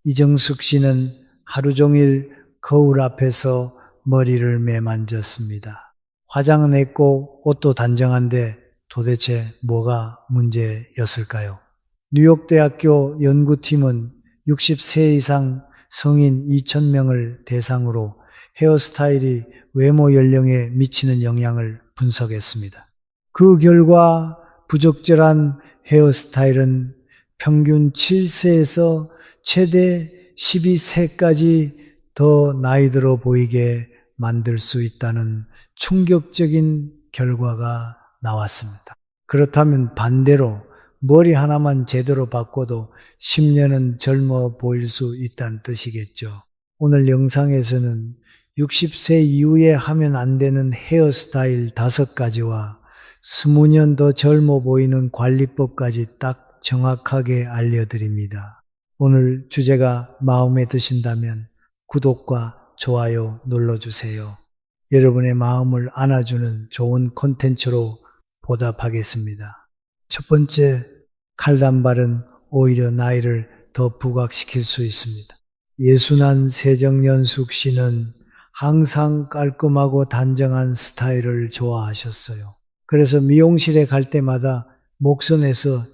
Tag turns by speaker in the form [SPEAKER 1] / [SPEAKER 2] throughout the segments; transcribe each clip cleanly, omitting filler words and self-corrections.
[SPEAKER 1] 이정숙 씨는 하루 종일 거울 앞에서 머리를 매만졌습니다. 화장은 했고 옷도 단정한데 도대체 뭐가 문제였을까요? 뉴욕대학교 연구팀은 60세 이상 성인 2,000명을 대상으로 헤어스타일이 외모 연령에 미치는 영향을 분석했습니다. 그 결과 부적절한 헤어스타일은 평균 7세에서 최대 12세까지 더 나이 들어 보이게 만들 수 있다는 충격적인 결과가 나왔습니다. 그렇다면 반대로 머리 하나만 제대로 바꿔도 10년은 젊어 보일 수 있다는 뜻이겠죠. 오늘 영상에서는 60세 이후에 하면 안 되는 헤어스타일 5가지와 20년 더 젊어 보이는 관리법까지 딱 정확하게 알려드립니다. 오늘 주제가 마음에 드신다면 구독과 좋아요 눌러주세요. 여러분의 마음을 안아주는 좋은 콘텐츠로 보답하겠습니다. 첫 번째, 칼단발은 오히려 나이를 더 부각시킬 수 있습니다. 예순한 세정연숙 씨는 항상 깔끔하고 단정한 스타일을 좋아하셨어요. 그래서 미용실에 갈 때마다 목선에서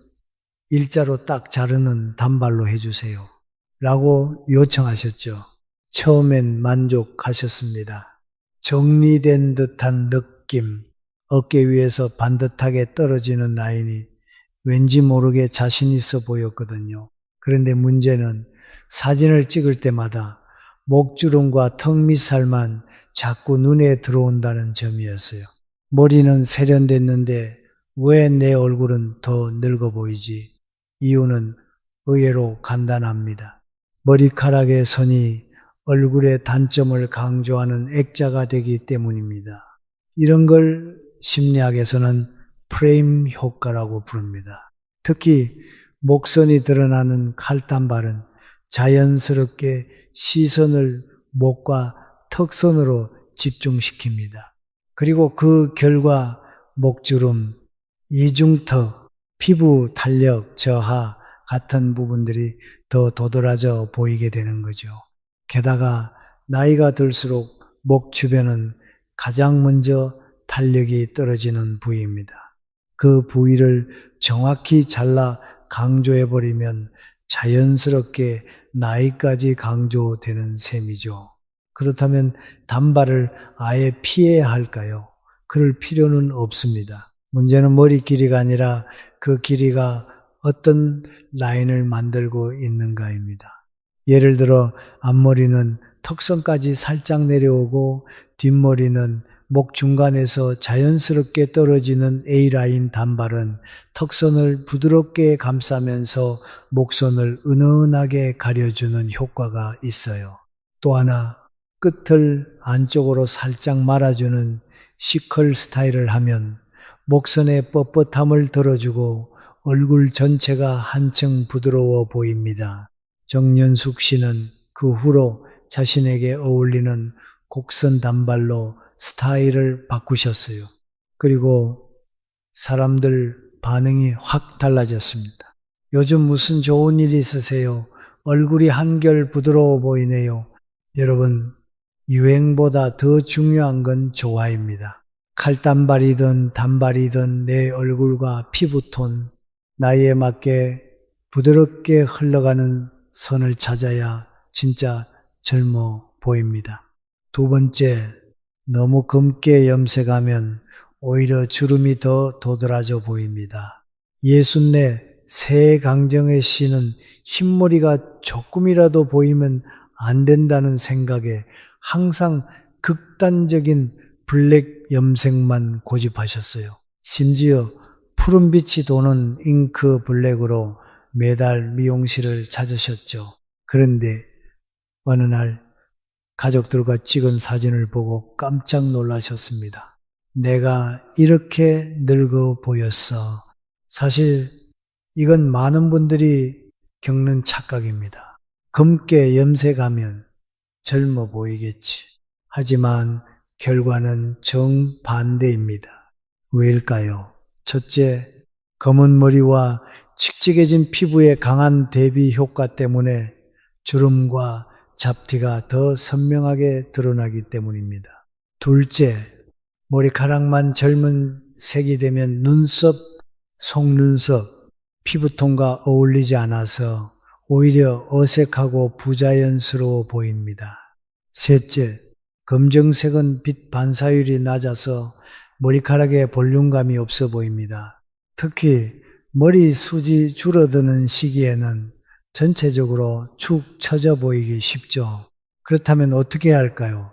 [SPEAKER 1] 일자로 딱 자르는 단발로 해주세요 라고 요청하셨죠. 처음엔 만족하셨습니다. 정리된 듯한 느낌, 어깨 위에서 반듯하게 떨어지는 라인이 왠지 모르게 자신 있어 보였거든요. 그런데 문제는 사진을 찍을 때마다 목주름과 턱 밑살만 자꾸 눈에 들어온다는 점이었어요. 머리는 세련됐는데 왜 내 얼굴은 더 늙어 보이지? 이유는 의외로 간단합니다. 머리카락의 선이 얼굴의 단점을 강조하는 액자가 되기 때문입니다. 이런 걸 심리학에서는 프레임 효과라고 부릅니다. 특히 목선이 드러나는 칼단발은 자연스럽게 시선을 목과 턱선으로 집중시킵니다. 그리고 그 결과 목주름, 이중턱, 피부 탄력 저하 같은 부분들이 더 도드라져 보이게 되는 거죠. 게다가 나이가 들수록 목 주변은 가장 먼저 탄력이 떨어지는 부위입니다. 그 부위를 정확히 잘라 강조해버리면 자연스럽게 나이까지 강조되는 셈이죠. 그렇다면 단발을 아예 피해야 할까요? 그럴 필요는 없습니다. 문제는 머리 길이가 아니라 그 길이가 어떤 라인을 만들고 있는가입니다. 예를 들어 앞머리는 턱선까지 살짝 내려오고 뒷머리는 목 중간에서 자연스럽게 떨어지는 A라인 단발은 턱선을 부드럽게 감싸면서 목선을 은은하게 가려주는 효과가 있어요. 또 하나, 끝을 안쪽으로 살짝 말아주는 시컬 스타일을 하면 목선의 뻣뻣함을 덜어주고 얼굴 전체가 한층 부드러워 보입니다. 정연숙 씨는 그 후로 자신에게 어울리는 곡선 단발로 스타일을 바꾸셨어요. 그리고 사람들 반응이 확 달라졌습니다. 요즘 무슨 좋은 일 있으세요? 얼굴이 한결 부드러워 보이네요. 여러분, 유행보다 더 중요한 건 조화입니다. 칼단발이든 단발이든 내 얼굴과 피부톤, 나이에 맞게 부드럽게 흘러가는 선을 찾아야 진짜 젊어 보입니다. 두 번째, 너무 검게 염색하면 오히려 주름이 더 도드라져 보입니다. 64 새강정의 씨는 흰머리가 조금이라도 보이면 안 된다는 생각에 항상 극단적인 블랙 염색만 고집하셨어요. 심지어 푸른빛이 도는 잉크 블랙으로 매달 미용실을 찾으셨죠. 그런데 어느 날 가족들과 찍은 사진을 보고 깜짝 놀라셨습니다. 내가 이렇게 늙어 보였어. 사실 이건 많은 분들이 겪는 착각입니다. 검게 염색하면 젊어 보이겠지. 하지만 결과는 정반대입니다. 왜일까요? 첫째, 검은 머리와 칙칙해진 피부의 강한 대비 효과 때문에 주름과 잡티가 더 선명하게 드러나기 때문입니다. 둘째, 머리카락만 젊은 색이 되면 눈썹, 속눈썹, 피부톤과 어울리지 않아서 오히려 어색하고 부자연스러워 보입니다. 셋째, 검정색은 빛 반사율이 낮아서 머리카락에 볼륨감이 없어 보입니다. 특히 머리숱이 줄어드는 시기에는 전체적으로 축 처져 보이기 쉽죠. 그렇다면 어떻게 해야 할까요?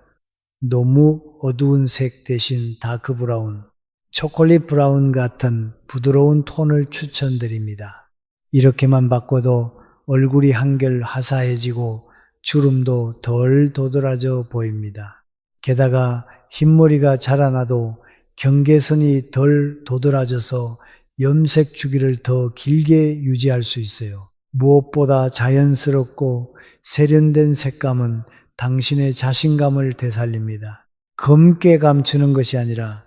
[SPEAKER 1] 너무 어두운 색 대신 다크 브라운, 초콜릿 브라운 같은 부드러운 톤을 추천드립니다. 이렇게만 바꿔도 얼굴이 한결 화사해지고 주름도 덜 도드라져 보입니다. 게다가 흰머리가 자라나도 경계선이 덜 도드라져서 염색 주기를 더 길게 유지할 수 있어요. 무엇보다 자연스럽고 세련된 색감은 당신의 자신감을 되살립니다. 검게 감추는 것이 아니라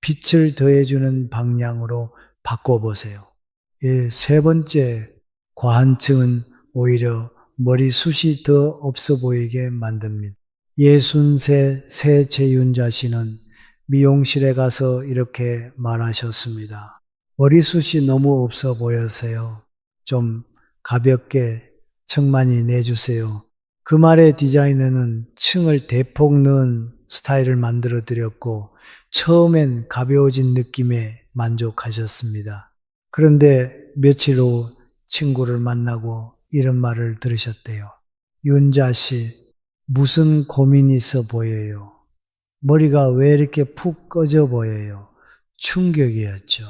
[SPEAKER 1] 빛을 더해주는 방향으로 바꿔보세요. 세 번째, 과한층은 오히려 머리숱이 더 없어 보이게 만듭니다. 63세 새 최윤자 씨는 미용실에 가서 이렇게 말하셨습니다. 머리숱이 너무 없어 보여서요. 좀 가볍게 층 많이 내주세요. 그 말의 디자이너는 층을 대폭 넣은 스타일을 만들어 드렸고 처음엔 가벼워진 느낌에 만족하셨습니다. 그런데 며칠 후 친구를 만나고 이런 말을 들으셨대요. 윤자 씨, 무슨 고민이 있어 보여요? 머리가 왜 이렇게 푹 꺼져 보여요? 충격이었죠.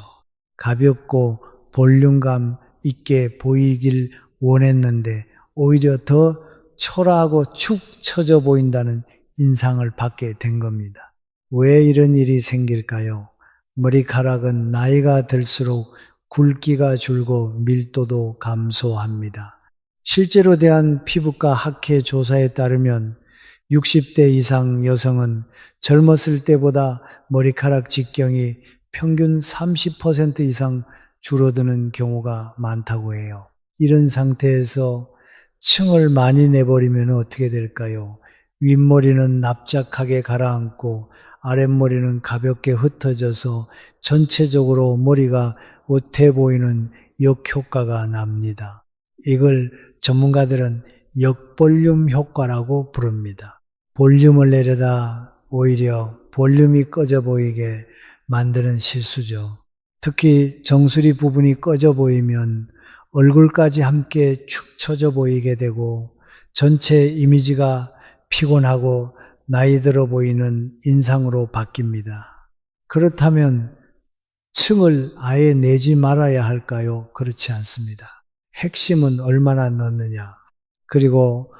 [SPEAKER 1] 가볍고 볼륨감 있게 보이길 원했는데 오히려 더 초라하고 축 처져 보인다는 인상을 받게 된 겁니다. 왜 이런 일이 생길까요? 머리카락은 나이가 들수록 굵기가 줄고 밀도도 감소합니다. 실제로 대한 피부과 학회 조사에 따르면 60대 이상 여성은 젊었을 때보다 머리카락 직경이 평균 30% 이상 줄어드는 경우가 많다고 해요. 이런 상태에서 층을 많이 내버리면 어떻게 될까요? 윗머리는 납작하게 가라앉고 아랫머리는 가볍게 흩어져서 전체적으로 머리가 어태 보이는 역효과가 납니다. 이걸 전문가들은 역볼륨 효과라고 부릅니다. 볼륨을 내려다 오히려 볼륨이 꺼져 보이게 만드는 실수죠. 특히 정수리 부분이 꺼져 보이면 얼굴까지 함께 축 처져 보이게 되고 전체 이미지가 피곤하고 나이 들어 보이는 인상으로 바뀝니다. 그렇다면 층을 아예 내지 말아야 할까요? 그렇지 않습니다. 핵심은 얼마나 넣느냐, 그리고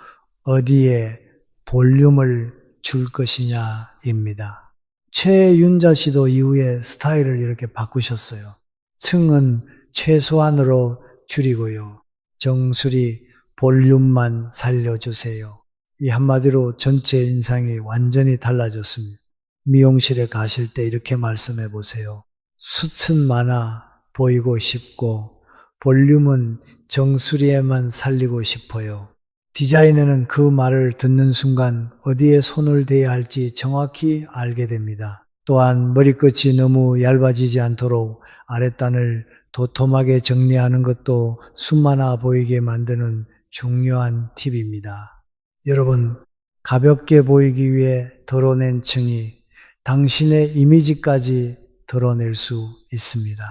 [SPEAKER 1] 어디에 볼륨을 줄 것이냐입니다. 최윤자 씨도 이후에 스타일을 이렇게 바꾸셨어요. 층은 최소한으로 줄이고요. 정수리 볼륨만 살려주세요. 이 한마디로 전체 인상이 완전히 달라졌습니다. 미용실에 가실 때 이렇게 말씀해 보세요. 숱은 많아 보이고 싶고 볼륨은 정수리에만 살리고 싶어요. 디자이너는 그 말을 듣는 순간 어디에 손을 대야 할지 정확히 알게 됩니다. 또한 머리끝이 너무 얇아지지 않도록 아랫단을 도톰하게 정리하는 것도 숨 많아 보이게 만드는 중요한 팁입니다. 여러분, 가볍게 보이기 위해 덜어낸 층이 당신의 이미지까지 드러낼 수 있습니다.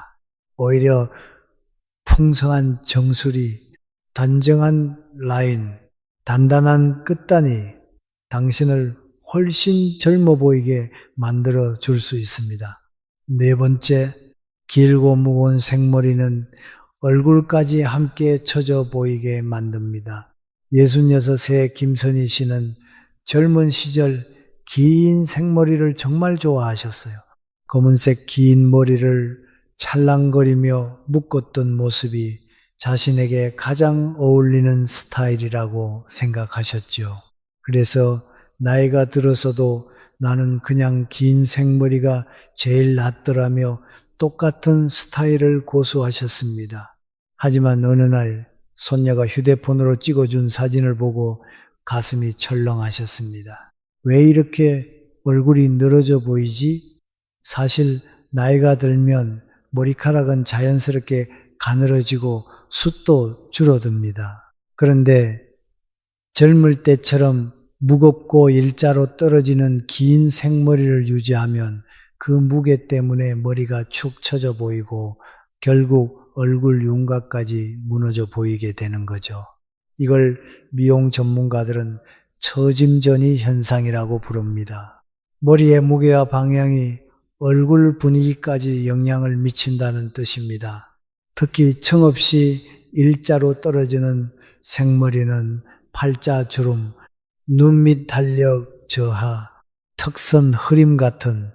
[SPEAKER 1] 오히려 풍성한 정수리, 단정한 라인, 단단한 끝단이 당신을 훨씬 젊어 보이게 만들어 줄 수 있습니다. 네 번째, 길고 무거운 생머리는 얼굴까지 함께 처져 보이게 만듭니다. 66세 김선희 씨는 젊은 시절 긴 생머리를 정말 좋아하셨어요. 검은색 긴 머리를 찰랑거리며 묶었던 모습이 자신에게 가장 어울리는 스타일이라고 생각하셨죠. 그래서 나이가 들어서도 나는 그냥 긴 생머리가 제일 낫더라며 똑같은 스타일을 고수하셨습니다. 하지만 어느 날 손녀가 휴대폰으로 찍어준 사진을 보고 가슴이 철렁하셨습니다. 왜 이렇게 얼굴이 늘어져 보이지? 사실 나이가 들면 머리카락은 자연스럽게 가늘어지고 숱도 줄어듭니다. 그런데 젊을 때처럼 무겁고 일자로 떨어지는 긴 생머리를 유지하면 그 무게 때문에 머리가 축 처져 보이고 결국 얼굴 윤곽까지 무너져 보이게 되는 거죠. 이걸 미용 전문가들은 처짐전이 현상이라고 부릅니다. 머리의 무게와 방향이 얼굴 분위기까지 영향을 미친다는 뜻입니다. 특히 청없이 일자로 떨어지는 생머리는 팔자주름, 눈 밑 탄력 저하, 턱선 흐림 같은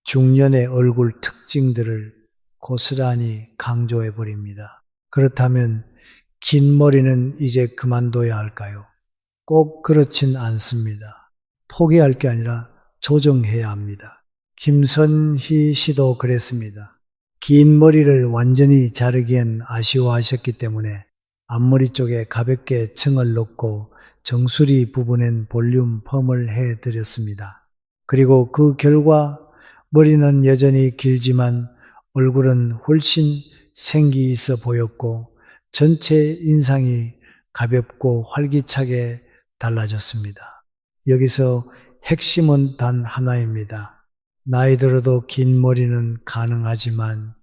[SPEAKER 1] 중년의 얼굴 특징들을 고스란히 강조해 버립니다. 그렇다면 긴 머리는 이제 그만둬야 할까요? 꼭 그렇진 않습니다. 포기할 게 아니라 조정해야 합니다. 김선희 씨도 그랬습니다. 긴 머리를 완전히 자르기엔 아쉬워하셨기 때문에 앞머리 쪽에 가볍게 층을 넣고 정수리 부분엔 볼륨 펌을 해드렸습니다. 그리고 그 결과 머리는 여전히 길지만 얼굴은 훨씬 생기 있어 보였고 전체 인상이 가볍고 활기차게 달라졌습니다. 여기서 핵심은 단 하나입니다. 나이 들어도 긴 머리는 가능하지만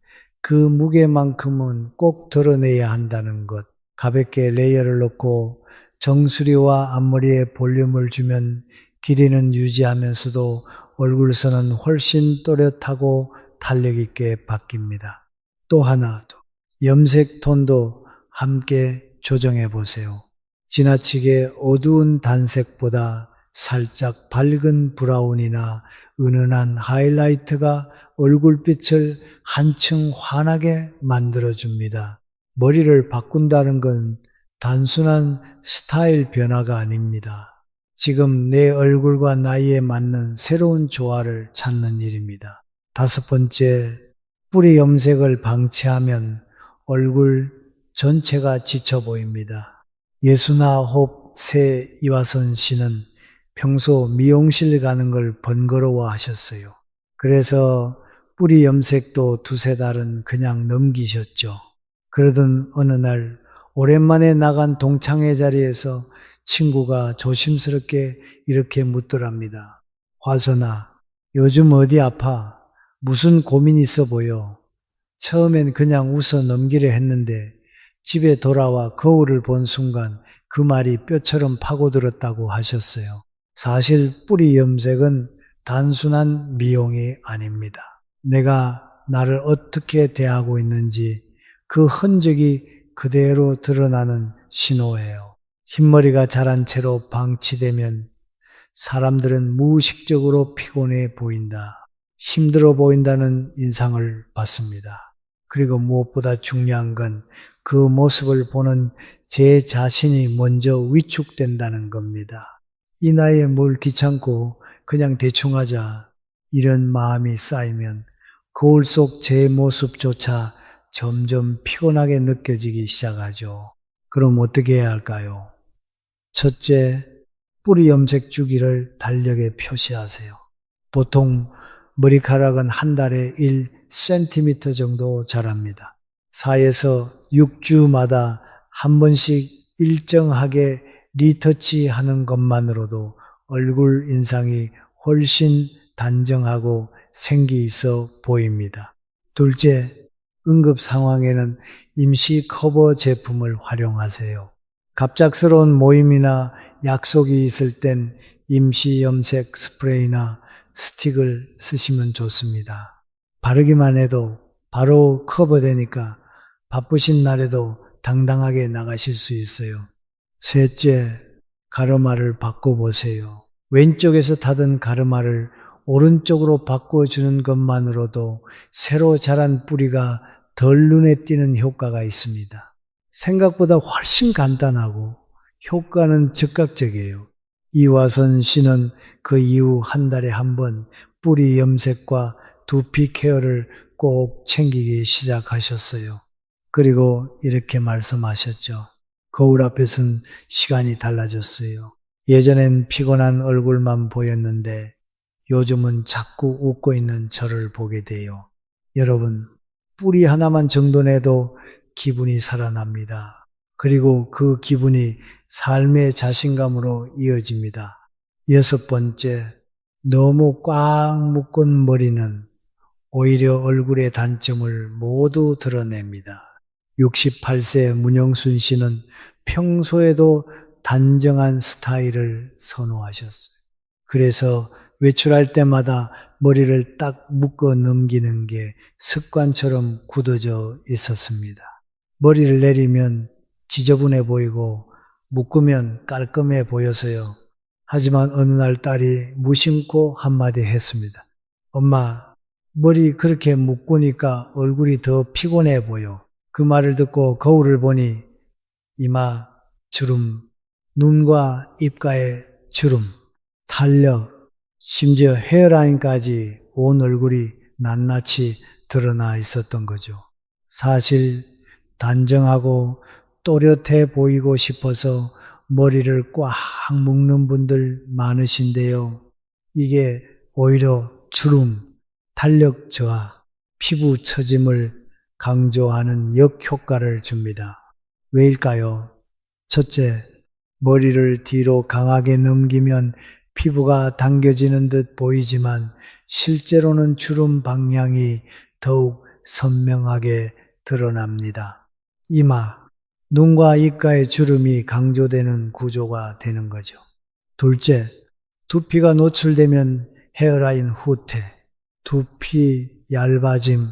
[SPEAKER 1] 그 무게만큼은 꼭 드러내야 한다는 것. 가볍게 레이어를 넣고 정수리와 앞머리에 볼륨을 주면 길이는 유지하면서도 얼굴선은 훨씬 또렷하고 탄력 있게 바뀝니다. 또 하나 더, 염색 톤도 함께 조정해 보세요. 지나치게 어두운 단색보다 살짝 밝은 브라운이나 은은한 하이라이트가 얼굴빛을 한층 환하게 만들어줍니다. 머리를 바꾼다는 건 단순한 스타일 변화가 아닙니다. 지금 내 얼굴과 나이에 맞는 새로운 조화를 찾는 일입니다. 5번째, 뿌리 염색을 방치하면 얼굴 전체가 지쳐 보입니다. 예수나홉 새 이화선 씨는 평소 미용실 가는 걸 번거로워 하셨어요. 그래서 뿌리 염색도 2-3달은 그냥 넘기셨죠. 그러던 어느 날 오랜만에 나간 동창회 자리에서 친구가 조심스럽게 이렇게 묻더랍니다. 화선아, 요즘 어디 아파? 무슨 고민 있어 보여? 처음엔 그냥 웃어 넘기려 했는데 집에 돌아와 거울을 본 순간 그 말이 뼈처럼 파고들었다고 하셨어요. 사실 뿌리 염색은 단순한 미용이 아닙니다. 내가 나를 어떻게 대하고 있는지 그 흔적이 그대로 드러나는 신호예요. 흰머리가 자란 채로 방치되면 사람들은 무의식적으로 피곤해 보인다, 힘들어 보인다는 인상을 받습니다. 그리고 무엇보다 중요한 건 그 모습을 보는 제 자신이 먼저 위축된다는 겁니다. 이 나이에 뭘 귀찮고 그냥 대충 하자, 이런 마음이 쌓이면 거울 속 제 모습조차 점점 피곤하게 느껴지기 시작하죠. 그럼 어떻게 해야 할까요? 첫째, 뿌리 염색 주기를 달력에 표시하세요. 보통 머리카락은 한 달에 1cm 정도 자랍니다. 4에서 6주마다 한 번씩 일정하게 리터치하는 것만으로도 얼굴 인상이 훨씬 단정하고 생기 있어 보입니다. 둘째, 응급 상황에는 임시 커버 제품을 활용하세요. 갑작스러운 모임이나 약속이 있을 땐 임시 염색 스프레이나 스틱을 쓰시면 좋습니다. 바르기만 해도 바로 커버되니까 바쁘신 날에도 당당하게 나가실 수 있어요. 셋째, 가르마를 바꿔보세요. 왼쪽에서 타던 가르마를 오른쪽으로 바꿔주는 것만으로도 새로 자란 뿌리가 덜 눈에 띄는 효과가 있습니다. 생각보다 훨씬 간단하고 효과는 즉각적이에요. 이화선 씨는 그 이후 한 달에 한 번 뿌리 염색과 두피 케어를 꼭 챙기기 시작하셨어요. 그리고 이렇게 말씀하셨죠. 거울 앞에선 시간이 달라졌어요. 예전엔 피곤한 얼굴만 보였는데 요즘은 자꾸 웃고 있는 저를 보게 돼요. 여러분, 뿌리 하나만 정돈해도 기분이 살아납니다. 그리고 그 기분이 삶의 자신감으로 이어집니다. 여섯 번째, 너무 꽉 묶은 머리는 오히려 얼굴의 단점을 모두 드러냅니다. 68세 문영순 씨는 평소에도 단정한 스타일을 선호하셨어요. 그래서 외출할 때마다 머리를 딱 묶어 넘기는 게 습관처럼 굳어져 있었습니다. 머리를 내리면 지저분해 보이고 묶으면 깔끔해 보여서요. 하지만 어느 날 딸이 무심코 한마디 했습니다. 엄마, 머리 그렇게 묶으니까 얼굴이 더 피곤해 보여. 그 말을 듣고 거울을 보니 이마 주름, 눈과 입가에 주름, 탄력, 심지어 헤어라인까지 온 얼굴이 낱낱이 드러나 있었던 거죠. 사실 단정하고 또렷해 보이고 싶어서 머리를 꽉 묶는 분들 많으신데요. 이게 오히려 주름, 탄력 저하, 피부 처짐을 강조하는 역효과를 줍니다. 왜일까요? 첫째, 머리를 뒤로 강하게 넘기면 피부가 당겨지는 듯 보이지만 실제로는 주름 방향이 더욱 선명하게 드러납니다. 이마, 눈과 입가의 주름이 강조되는 구조가 되는 거죠. 둘째, 두피가 노출되면 헤어라인 후퇴, 두피 얇아짐,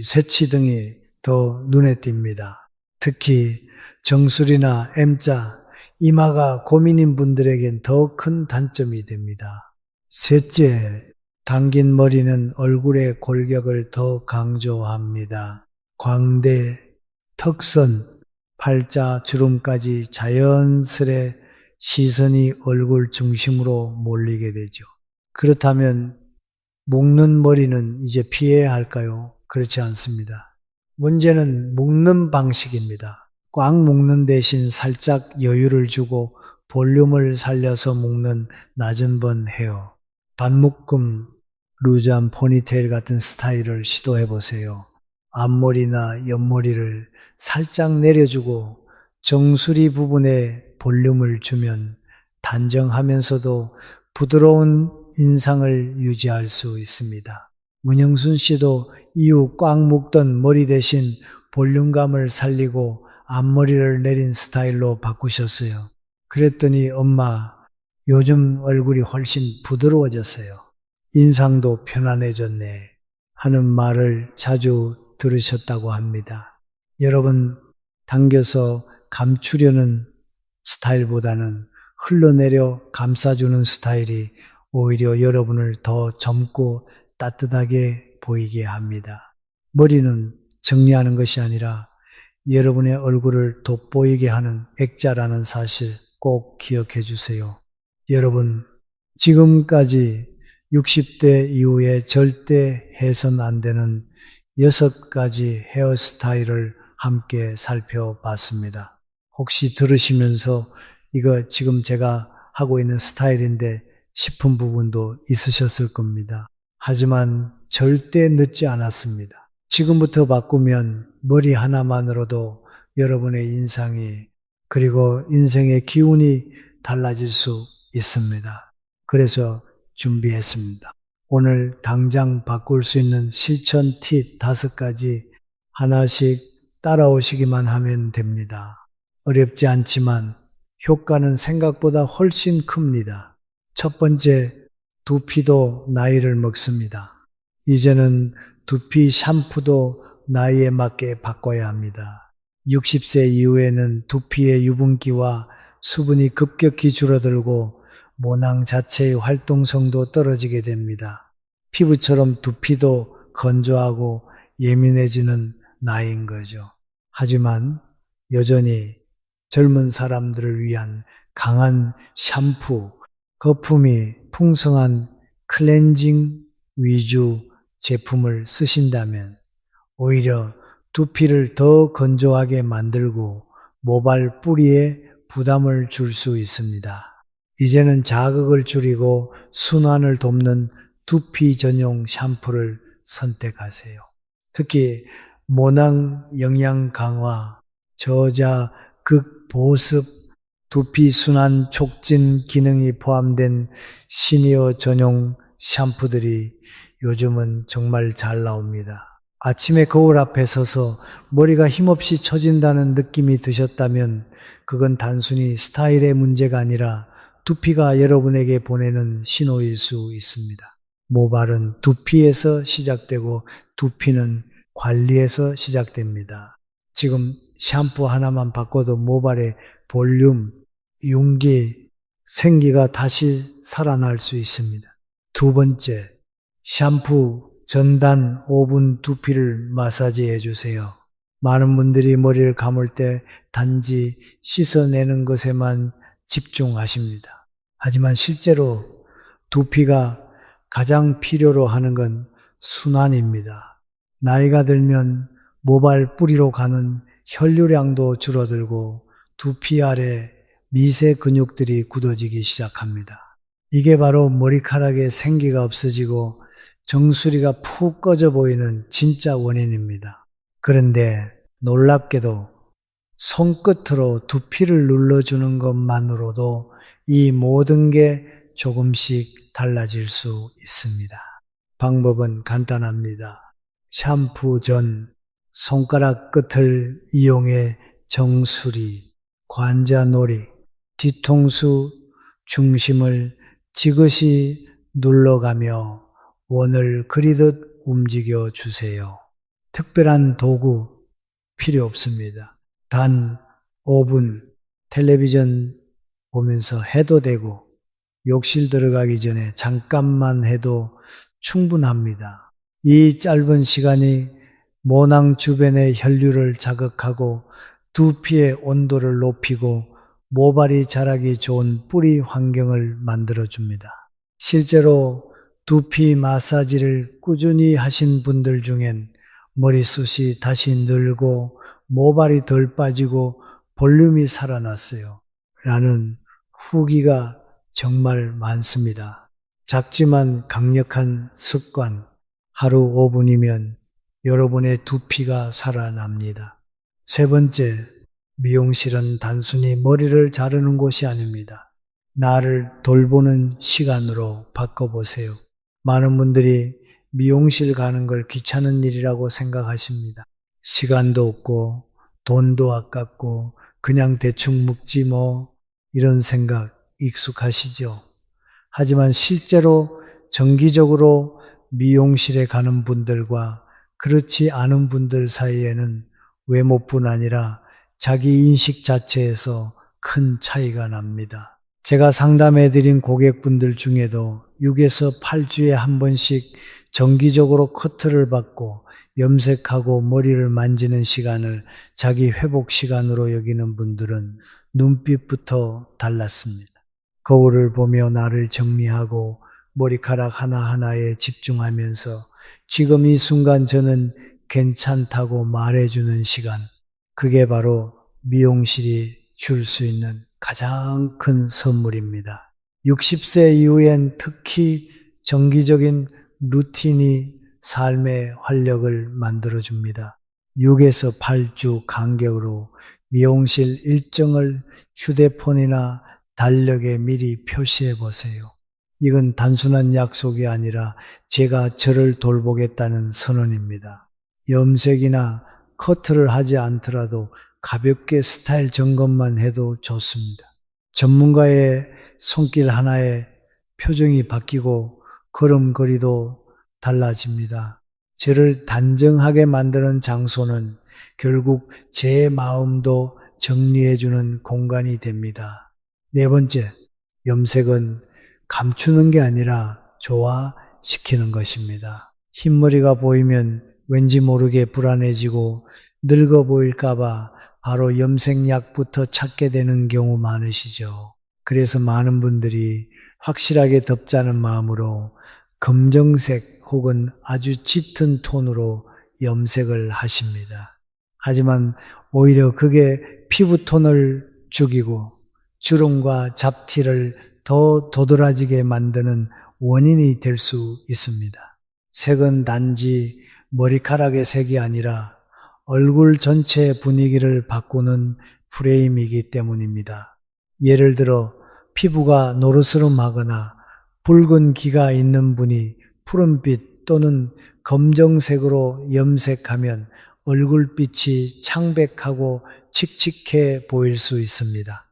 [SPEAKER 1] 새치 등이 더 눈에 띕니다. 특히 정수리나 M자, 이마가 고민인 분들에겐 더 큰 단점이 됩니다. 셋째, 당긴 머리는 얼굴의 골격을 더 강조합니다. 광대, 턱선, 팔자, 주름까지 자연스레 시선이 얼굴 중심으로 몰리게 되죠. 그렇다면 묶는 머리는 이제 피해야 할까요? 그렇지 않습니다. 문제는 묶는 방식입니다. 꽉 묶는 대신 살짝 여유를 주고 볼륨을 살려서 묶는 낮은 번 헤어, 반묶음, 루즈한 포니테일 같은 스타일을 시도해 보세요. 앞머리나 옆머리를 살짝 내려주고 정수리 부분에 볼륨을 주면 단정하면서도 부드러운 인상을 유지할 수 있습니다. 문영순 씨도 이후 꽉 묶던 머리 대신 볼륨감을 살리고 앞머리를 내린 스타일로 바꾸셨어요. 그랬더니 엄마, 요즘 얼굴이 훨씬 부드러워졌어요. 인상도 편안해졌네 하는 말을 자주 들으셨다고 합니다. 여러분, 당겨서 감추려는 스타일보다는 흘러내려 감싸주는 스타일이 오히려 여러분을 더 젊고 따뜻하게 보이게 합니다. 머리는 정리하는 것이 아니라 여러분의 얼굴을 돋보이게 하는 액자라는 사실 꼭 기억해 주세요. 여러분, 지금까지 60대 이후에 절대 해선 안 되는 6가지 헤어스타일을 함께 살펴봤습니다. 혹시 들으시면서 이거 지금 제가 하고 있는 스타일인데 싶은 부분도 있으셨을 겁니다. 하지만 절대 늦지 않았습니다. 지금부터 바꾸면 머리 하나만으로도 여러분의 인상이 그리고 인생의 기운이 달라질 수 있습니다. 그래서 준비했습니다. 오늘 당장 바꿀 수 있는 실천 팁 5가지 하나씩 따라오시기만 하면 됩니다. 어렵지 않지만 효과는 생각보다 훨씬 큽니다. 첫 번째, 두피도 나이를 먹습니다. 이제는 두피 샴푸도 나이에 맞게 바꿔야 합니다. 60세 이후에는 두피의 유분기와 수분이 급격히 줄어들고 모낭 자체의 활동성도 떨어지게 됩니다. 피부처럼 두피도 건조하고 예민해지는 나이인 거죠. 하지만 여전히 젊은 사람들을 위한 강한 샴푸, 거품이 풍성한 클렌징 위주 제품을 쓰신다면 오히려 두피를 더 건조하게 만들고 모발 뿌리에 부담을 줄 수 있습니다. 이제는 자극을 줄이고 순환을 돕는 두피 전용 샴푸를 선택하세요. 특히 모낭 영양 강화, 저자 극보습, 두피 순환 촉진 기능이 포함된 시니어 전용 샴푸들이 요즘은 정말 잘 나옵니다. 아침에 거울 앞에 서서 머리가 힘없이 처진다는 느낌이 드셨다면 그건 단순히 스타일의 문제가 아니라 두피가 여러분에게 보내는 신호일 수 있습니다. 모발은 두피에서 시작되고 두피는 관리에서 시작됩니다. 지금 샴푸 하나만 바꿔도 모발의 볼륨, 윤기, 생기가 다시 살아날 수 있습니다. 두 번째, 샴푸 전단 5분 두피를 마사지해 주세요. 많은 분들이 머리를 감을 때 단지 씻어내는 것에만 집중하십니다. 하지만 실제로 두피가 가장 필요로 하는 건 순환입니다. 나이가 들면 모발 뿌리로 가는 혈류량도 줄어들고 두피 아래 미세 근육들이 굳어지기 시작합니다. 이게 바로 머리카락에 생기가 없어지고 정수리가 푹 꺼져 보이는 진짜 원인입니다. 그런데 놀랍게도 손끝으로 두피를 눌러주는 것만으로도 이 모든 게 조금씩 달라질 수 있습니다. 방법은 간단합니다. 샴푸 전 손가락 끝을 이용해 정수리, 관자놀이, 뒤통수 중심을 지그시 눌러가며 원을 그리듯 움직여 주세요. 특별한 도구 필요 없습니다. 단 5분 텔레비전 보면서 해도 되고 욕실 들어가기 전에 잠깐만 해도 충분합니다. 이 짧은 시간이 모낭 주변의 혈류를 자극하고 두피의 온도를 높이고 모발이 자라기 좋은 뿌리 환경을 만들어줍니다. 실제로 두피 마사지를 꾸준히 하신 분들 중엔 머리숱이 다시 늘고 모발이 덜 빠지고 볼륨이 살아났어요. 라는 후기가 정말 많습니다. 작지만 강력한 습관, 하루 5분이면 여러분의 두피가 살아납니다. 세 번째, 미용실은 단순히 머리를 자르는 곳이 아닙니다. 나를 돌보는 시간으로 바꿔보세요. 많은 분들이 미용실 가는 걸 귀찮은 일이라고 생각하십니다. 시간도 없고 돈도 아깝고 그냥 대충 묵지 뭐 이런 생각 익숙하시죠? 하지만 실제로 정기적으로 미용실에 가는 분들과 그렇지 않은 분들 사이에는 외모뿐 아니라 자기 인식 자체에서 큰 차이가 납니다. 제가 상담해드린 고객분들 중에도 6에서 8주에 한 번씩 정기적으로 커트를 받고 염색하고 머리를 만지는 시간을 자기 회복 시간으로 여기는 분들은 눈빛부터 달랐습니다. 거울을 보며 나를 정리하고 머리카락 하나하나에 집중하면서 지금 이 순간 저는 괜찮다고 말해주는 시간, 그게 바로 미용실이 줄 수 있는 가장 큰 선물입니다. 60세 이후엔 특히 정기적인 루틴이 삶의 활력을 만들어줍니다. 6에서 8주 간격으로 미용실 일정을 휴대폰이나 달력에 미리 표시해 보세요. 이건 단순한 약속이 아니라 제가 저를 돌보겠다는 선언입니다. 염색이나 커트를 하지 않더라도 가볍게 스타일 점검만 해도 좋습니다. 전문가의 손길 하나에 표정이 바뀌고 걸음걸이도 달라집니다. 저를 단정하게 만드는 장소는 결국 제 마음도 정리해주는 공간이 됩니다. 네 번째, 염색은 감추는 게 아니라 조화시키는 것입니다. 흰머리가 보이면 왠지 모르게 불안해지고 늙어 보일까봐 바로 염색약부터 찾게 되는 경우 많으시죠. 그래서 많은 분들이 확실하게 덮자는 마음으로 검정색 혹은 아주 짙은 톤으로 염색을 하십니다. 하지만 오히려 그게 피부톤을 죽이고 주름과 잡티를 더 도드라지게 만드는 원인이 될 수 있습니다. 색은 단지 머리카락의 색이 아니라 얼굴 전체 분위기를 바꾸는 프레임이기 때문입니다. 예를 들어 피부가 노르스름하거나 붉은 기가 있는 분이 푸른빛 또는 검정색으로 염색하면 얼굴빛이 창백하고 칙칙해 보일 수 있습니다.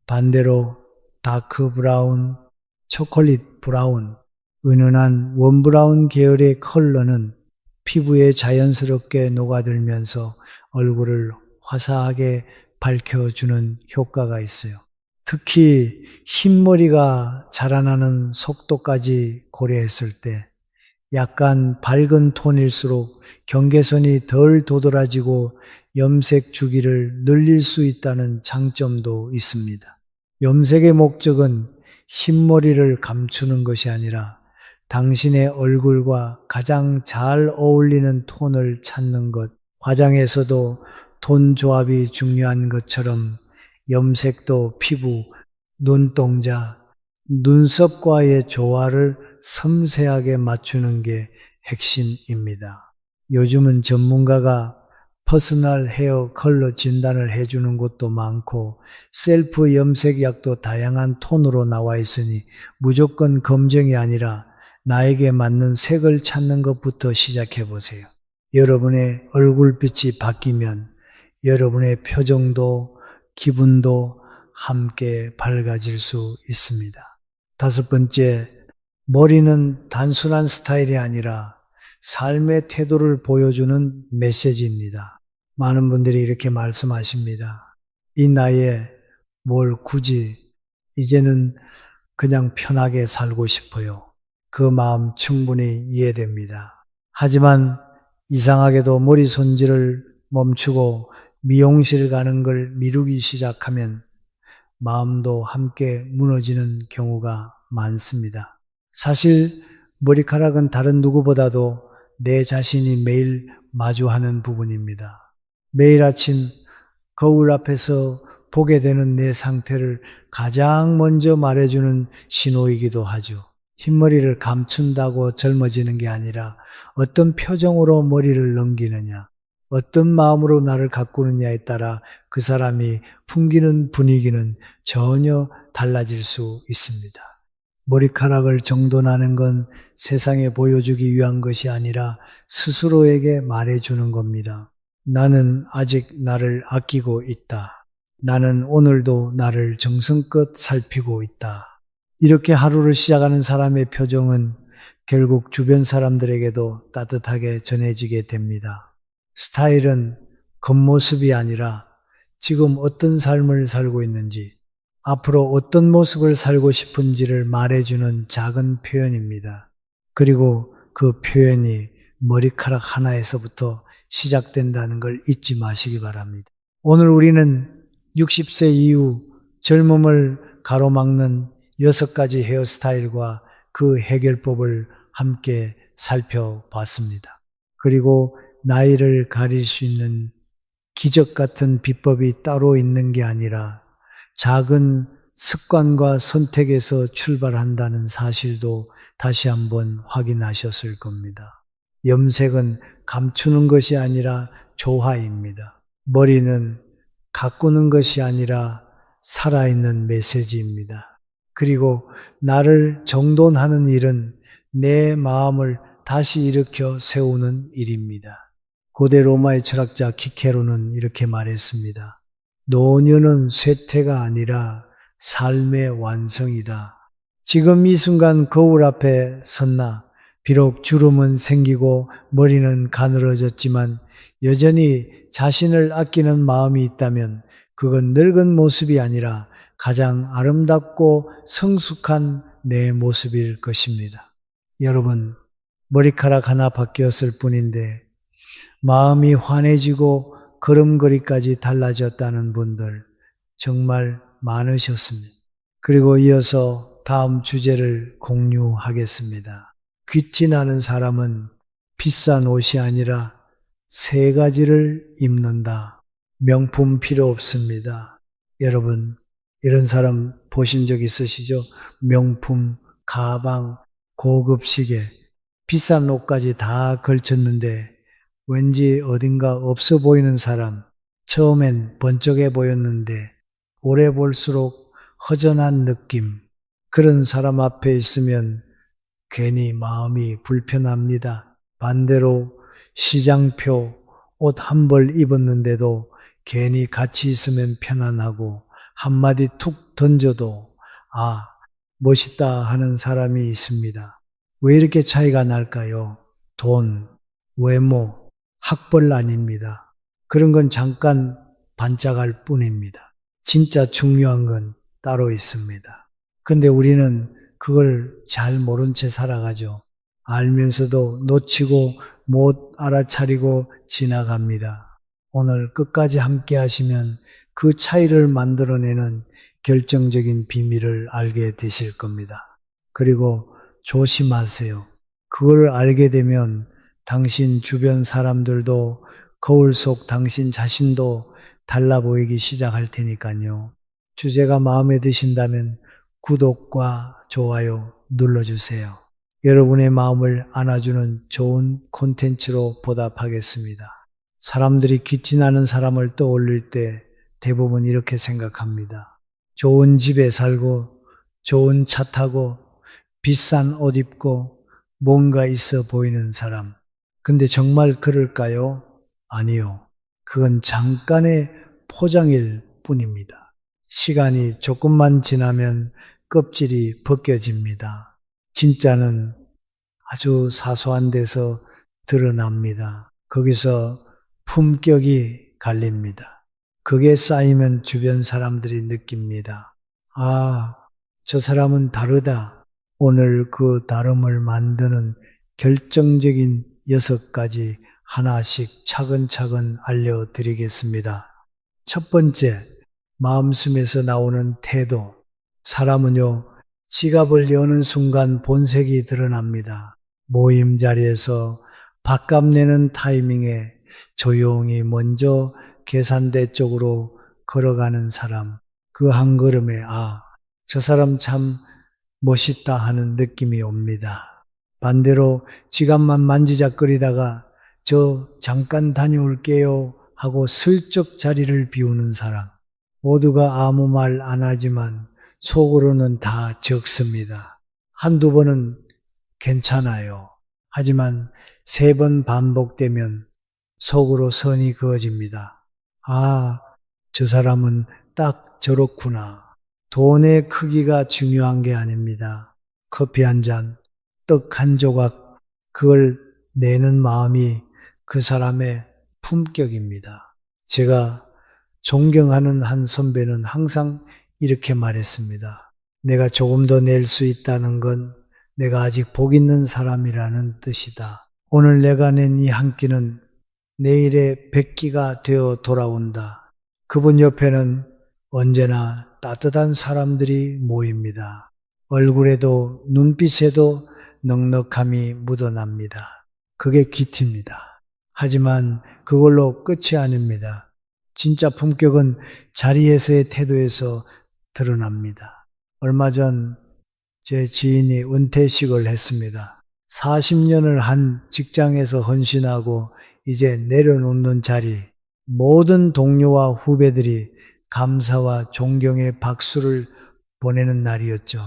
[SPEAKER 1] 반대로 다크 브라운, 초콜릿 브라운, 은은한 원 브라운 계열의 컬러는 피부에 자연스럽게 녹아들면서 얼굴을 화사하게 밝혀주는 효과가 있어요. 특히 흰머리가 자라나는 속도까지 고려했을 때 약간 밝은 톤일수록 경계선이 덜 도드라지고 염색 주기를 늘릴 수 있다는 장점도 있습니다. 염색의 목적은 흰머리를 감추는 것이 아니라 당신의 얼굴과 가장 잘 어울리는 톤을 찾는 것, 화장에서도 톤 조합이 중요한 것처럼 염색도 피부, 눈동자, 눈썹과의 조화를 섬세하게 맞추는 게 핵심입니다. 요즘은 전문가가 퍼스널 헤어 컬러 진단을 해주는 곳도 많고 셀프 염색약도 다양한 톤으로 나와 있으니 무조건 검정이 아니라 나에게 맞는 색을 찾는 것부터 시작해 보세요. 여러분의 얼굴빛이 바뀌면 여러분의 표정도 기분도 함께 밝아질 수 있습니다. 5번째, 머리는 단순한 스타일이 아니라 삶의 태도를 보여주는 메시지입니다. 많은 분들이 이렇게 말씀하십니다. 이 나이에 뭘 굳이, 이제는 그냥 편하게 살고 싶어요. 그 마음 충분히 이해됩니다. 하지만 이상하게도 머리 손질을 멈추고 미용실 가는 걸 미루기 시작하면 마음도 함께 무너지는 경우가 많습니다. 사실 머리카락은 다른 누구보다도 내 자신이 매일 마주하는 부분입니다. 매일 아침 거울 앞에서 보게 되는 내 상태를 가장 먼저 말해주는 신호이기도 하죠. 흰머리를 감춘다고 젊어지는 게 아니라 어떤 표정으로 머리를 넘기느냐, 어떤 마음으로 나를 가꾸느냐에 따라 그 사람이 풍기는 분위기는 전혀 달라질 수 있습니다. 머리카락을 정돈하는 건 세상에 보여주기 위한 것이 아니라 스스로에게 말해주는 겁니다. 나는 아직 나를 아끼고 있다. 나는 오늘도 나를 정성껏 살피고 있다. 이렇게 하루를 시작하는 사람의 표정은 결국 주변 사람들에게도 따뜻하게 전해지게 됩니다. 스타일은 겉모습이 아니라 지금 어떤 삶을 살고 있는지, 앞으로 어떤 모습을 살고 싶은지를 말해주는 작은 표현입니다. 그리고 그 표현이 머리카락 하나에서부터 시작된다는 걸 잊지 마시기 바랍니다. 오늘 우리는 60세 이후 젊음을 가로막는 6가지 헤어스타일과 그 해결법을 함께 살펴봤습니다. 그리고 나이를 가릴 수 있는 기적 같은 비법이 따로 있는 게 아니라 작은 습관과 선택에서 출발한다는 사실도 다시 한번 확인하셨을 겁니다. 염색은 감추는 것이 아니라 조화입니다. 머리는 가꾸는 것이 아니라 살아있는 메시지입니다. 그리고 나를 정돈하는 일은 내 마음을 다시 일으켜 세우는 일입니다. 고대 로마의 철학자 키케로는 이렇게 말했습니다. 노년은 쇠퇴가 아니라 삶의 완성이다. 지금 이 순간 거울 앞에 섰나 비록 주름은 생기고 머리는 가늘어졌지만 여전히 자신을 아끼는 마음이 있다면 그건 늙은 모습이 아니라 가장 아름답고 성숙한 내 모습일 것입니다. 여러분, 머리카락 하나 바뀌었을 뿐인데 마음이 환해지고 걸음걸이까지 달라졌다는 분들 정말 많으셨습니다. 그리고 이어서 다음 주제를 공유하겠습니다. 귀티 나는 사람은 비싼 옷이 아니라 세 가지를 입는다. 명품 필요 없습니다. 여러분, 이런 사람 보신 적 있으시죠? 명품, 가방, 고급 시계, 비싼 옷까지 다 걸쳤는데 왠지 어딘가 없어 보이는 사람, 처음엔 번쩍해 보였는데 오래 볼수록 허전한 느낌, 그런 사람 앞에 있으면 괜히 마음이 불편합니다. 반대로 시장표 옷 한 벌 입었는데도 괜히 같이 있으면 편안하고 한마디 툭 던져도 아, 멋있다 하는 사람이 있습니다. 왜 이렇게 차이가 날까요? 돈, 외모, 학벌 아닙니다. 그런 건 잠깐 반짝할 뿐입니다. 진짜 중요한 건 따로 있습니다. 근데 우리는 그걸 잘 모른 채 살아가죠. 알면서도 놓치고 못 알아차리고 지나갑니다. 오늘 끝까지 함께 하시면 그 차이를 만들어내는 결정적인 비밀을 알게 되실 겁니다. 그리고 조심하세요. 그걸 알게 되면 당신 주변 사람들도 거울 속 당신 자신도 달라 보이기 시작할 테니까요. 주제가 마음에 드신다면 구독과 좋아요 눌러주세요. 여러분의 마음을 안아주는 좋은 콘텐츠로 보답하겠습니다. 사람들이 귀티나는 사람을 떠올릴 때 대부분 이렇게 생각합니다. 좋은 집에 살고 좋은 차 타고 비싼 옷 입고 뭔가 있어 보이는 사람. 근데 정말 그럴까요? 아니요. 그건 잠깐의 포장일 뿐입니다. 시간이 조금만 지나면 껍질이 벗겨집니다. 진짜는 아주 사소한 데서 드러납니다. 거기서 품격이 갈립니다. 그게 쌓이면 주변 사람들이 느낍니다. 아, 저 사람은 다르다. 오늘 그 다름을 만드는 결정적인 6가지 하나씩 차근차근 알려드리겠습니다. 첫 번째, 마음씀에서 나오는 태도. 사람은요, 지갑을 여는 순간 본색이 드러납니다. 모임 자리에서 밥값 내는 타이밍에 조용히 먼저 계산대 쪽으로 걸어가는 사람, 그 한 걸음에 저 사람 참 멋있다 하는 느낌이 옵니다. 반대로 지갑만 만지작거리다가 저 잠깐 다녀올게요 하고 슬쩍 자리를 비우는 사람, 모두가 아무 말 안 하지만 속으로는 다 적습니다. 한두 번은 괜찮아요. 하지만 3번 반복되면 속으로 선이 그어집니다. 저 사람은 딱 저렇구나. 돈의 크기가 중요한 게 아닙니다. 커피 한 잔, 떡 한 조각, 그걸 내는 마음이 그 사람의 품격입니다. 제가 존경하는 한 선배는 항상 이렇게 말했습니다. 내가 조금 더 낼 수 있다는 건 내가 아직 복 있는 사람이라는 뜻이다. 오늘 내가 낸 이 한 끼는 내일의 100끼가 되어 돌아온다. 그분 옆에는 언제나 따뜻한 사람들이 모입니다. 얼굴에도 눈빛에도 넉넉함이 묻어납니다. 그게 기티입니다. 하지만 그걸로 끝이 아닙니다. 진짜 품격은 자리에서의 태도에서 드러납니다. 얼마 전 제 지인이 은퇴식을 했습니다. 40년을 한 직장에서 헌신하고 이제 내려놓는 자리, 모든 동료와 후배들이 감사와 존경의 박수를 보내는 날이었죠.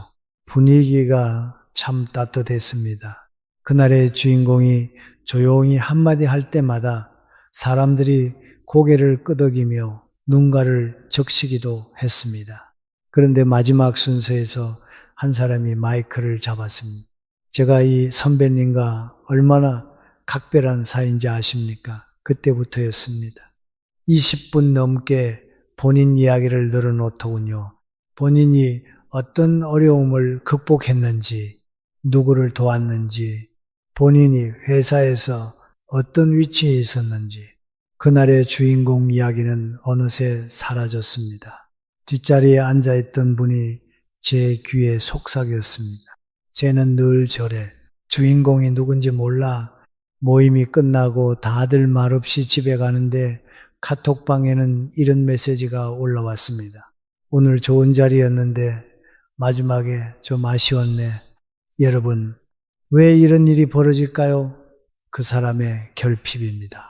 [SPEAKER 1] 분위기가 참 따뜻했습니다. 그날의 주인공이 조용히 한마디 할 때마다 사람들이 고개를 끄덕이며 눈가를 적시기도 했습니다. 그런데 마지막 순서에서 한 사람이 마이크를 잡았습니다. 제가 이 선배님과 얼마나 각별한 사이인지 아십니까? 그때부터였습니다. 20분 넘게 본인 이야기를 늘어놓더군요. 본인이 어떤 어려움을 극복했는지, 누구를 도왔는지, 본인이 회사에서 어떤 위치에 있었는지, 그날의 주인공 이야기는 어느새 사라졌습니다. 뒷자리에 앉아있던 분이 제 귀에 속삭였습니다. 쟤는 늘 저래. 주인공이 누군지 몰라. 모임이 끝나고 다들 말없이 집에 가는데 카톡방에는 이런 메시지가 올라왔습니다. 오늘 좋은 자리였는데 마지막에 좀 아쉬웠네. 여러분, 왜 이런 일이 벌어질까요? 그 사람의 결핍입니다.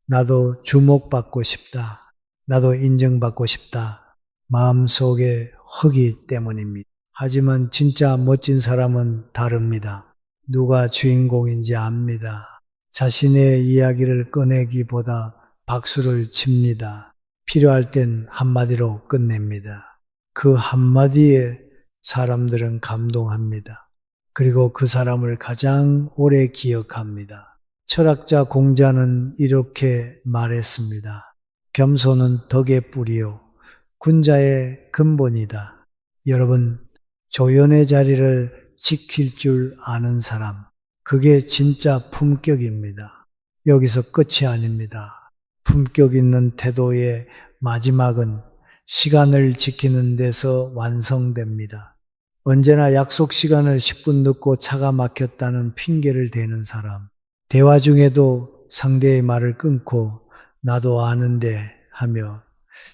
[SPEAKER 1] 나도 주목받고 싶다. 나도 인정받고 싶다. 마음속에 허기 때문입니다. 하지만 진짜 멋진 사람은 다릅니다. 누가 주인공인지 압니다. 자신의 이야기를 꺼내기보다 박수를 칩니다. 필요할 땐 한마디로 끝냅니다. 그 한마디에 사람들은 감동합니다. 그리고 그 사람을 가장 오래 기억합니다. 철학자 공자는 이렇게 말했습니다. 겸손은 덕의 뿌리요. 군자의 근본이다. 여러분, 조연의 자리를 지킬 줄 아는 사람, 그게 진짜 품격입니다. 여기서 끝이 아닙니다. 품격 있는 태도의 마지막은 시간을 지키는 데서 완성됩니다. 언제나 약속 시간을 10분 늦고 차가 막혔다는 핑계를 대는 사람, 대화 중에도 상대의 말을 끊고 나도 아는데 하며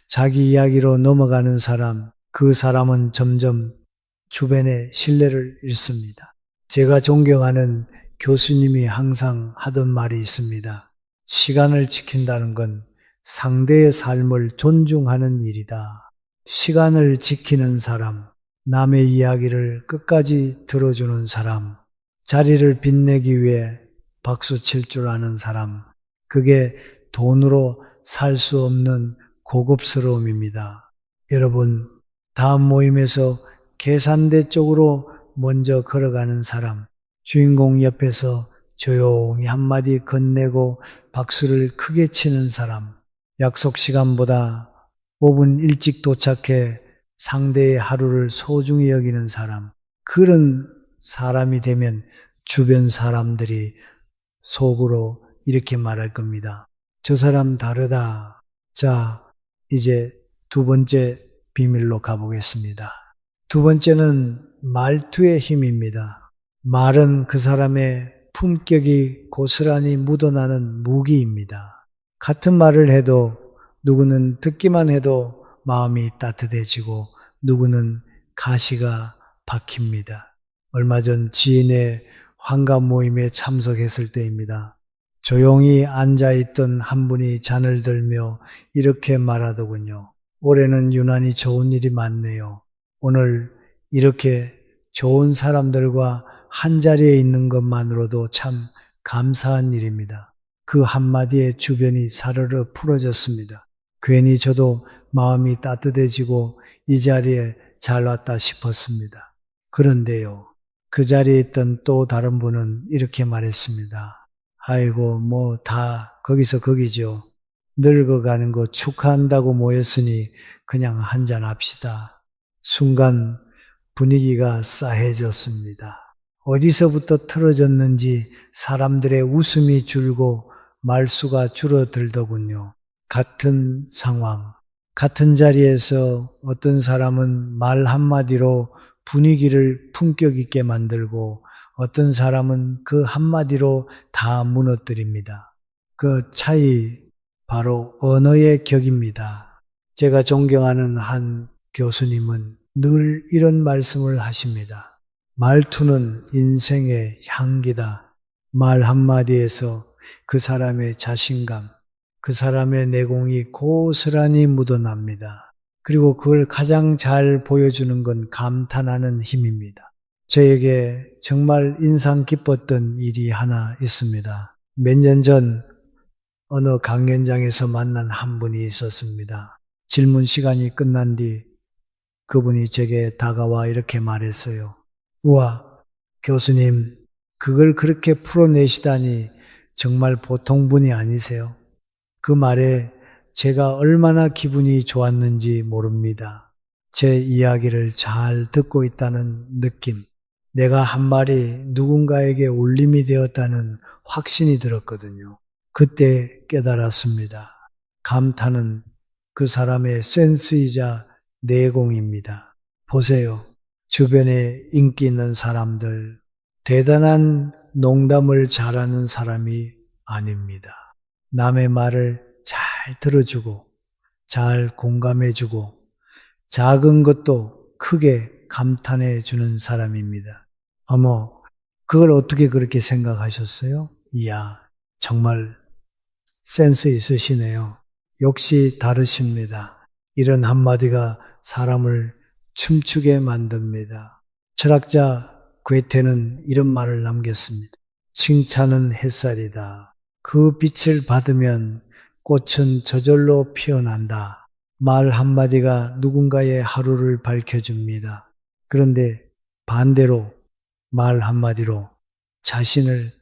[SPEAKER 1] 자기 이야기로 넘어가는 사람, 그 사람은 점점 주변의 신뢰를 잃습니다. 제가 존경하는 교수님이 항상 하던 말이 있습니다. 시간을 지킨다는 건 상대의 삶을 존중하는 일이다. 시간을 지키는 사람, 남의 이야기를 끝까지 들어주는 사람, 자리를 빛내기 위해 박수 칠 줄 아는 사람, 그게 돈으로 살 수 없는 고급스러움입니다. 여러분, 다음 모임에서 계산대 쪽으로 먼저 걸어가는 사람, 주인공 옆에서 조용히 한마디 건네고 박수를 크게 치는 사람, 약속 시간보다 5분 일찍 도착해 상대의 하루를 소중히 여기는 사람, 그런 사람이 되면 주변 사람들이 속으로 이렇게 말할 겁니다. 저 사람 다르다. 자, 이제 두 번째 비밀로 가보겠습니다. 두 번째는 말투의 힘입니다. 말은 그 사람의 품격이 고스란히 묻어나는 무기입니다. 같은 말을 해도 누구는 듣기만 해도 마음이 따뜻해지고 누구는 가시가 박힙니다. 얼마 전 지인의 환갑 모임에 참석했을 때입니다. 조용히 앉아있던 한 분이 잔을 들며 이렇게 말하더군요. 올해는 유난히 좋은 일이 많네요. 오늘 이렇게 좋은 사람들과 한자리에 있는 것만으로도 참 감사한 일입니다. 그 한마디에 주변이 사르르 풀어졌습니다. 괜히 저도 마음이 따뜻해지고 이 자리에 잘 왔다 싶었습니다. 그런데요, 그 자리에 있던 또 다른 분은 이렇게 말했습니다. 아이고, 뭐 다 거기서 거기죠. 늙어가는 거 축하한다고 모였으니 그냥 한잔 합시다. 순간 분위기가 싸해졌습니다. 어디서부터 틀어졌는지 사람들의 웃음이 줄고 말수가 줄어들더군요. 같은 상황, 같은 자리에서 어떤 사람은 말 한마디로 분위기를 품격 있게 만들고 어떤 사람은 그 한마디로 다 무너뜨립니다. 그 차이 바로 언어의 격입니다. 제가 존경하는 한 교수님은 늘 이런 말씀을 하십니다. 말투는 인생의 향기다. 말 한마디에서 그 사람의 자신감, 그 사람의 내공이 고스란히 묻어납니다. 그리고 그걸 가장 잘 보여주는 건 감탄하는 힘입니다. 저에게 정말 인상 깊었던 일이 하나 있습니다. 몇 년 전 어느 강연장에서 만난 한 분이 있었습니다. 질문 시간이 끝난 뒤 그분이 제게 다가와 이렇게 말했어요. 우와, 교수님, 그걸 그렇게 풀어내시다니 정말 보통 분이 아니세요. 그 말에 제가 얼마나 기분이 좋았는지 모릅니다. 제 이야기를 잘 듣고 있다는 느낌, 내가 한 말이 누군가에게 울림이 되었다는 확신이 들었거든요. 그때 깨달았습니다. 감탄은 그 사람의 센스이자 내공입니다. 보세요. 주변에 인기 있는 사람들, 대단한 농담을 잘하는 사람이 아닙니다. 남의 말을 잘 들어주고, 잘 공감해주고, 작은 것도 크게 감탄해주는 사람입니다. 어머, 그걸 어떻게 그렇게 생각하셨어요? 이야, 정말 센스 있으시네요. 역시 다르십니다. 이런 한마디가 사람을 춤추게 만듭니다. 철학자 괴테는 이런 말을 남겼습니다. 칭찬은 햇살이다. 그 빛을 받으면 꽃은 저절로 피어난다. 말 한마디가 누군가의 하루를 밝혀줍니다. 그런데 반대로 말 한마디로 자신을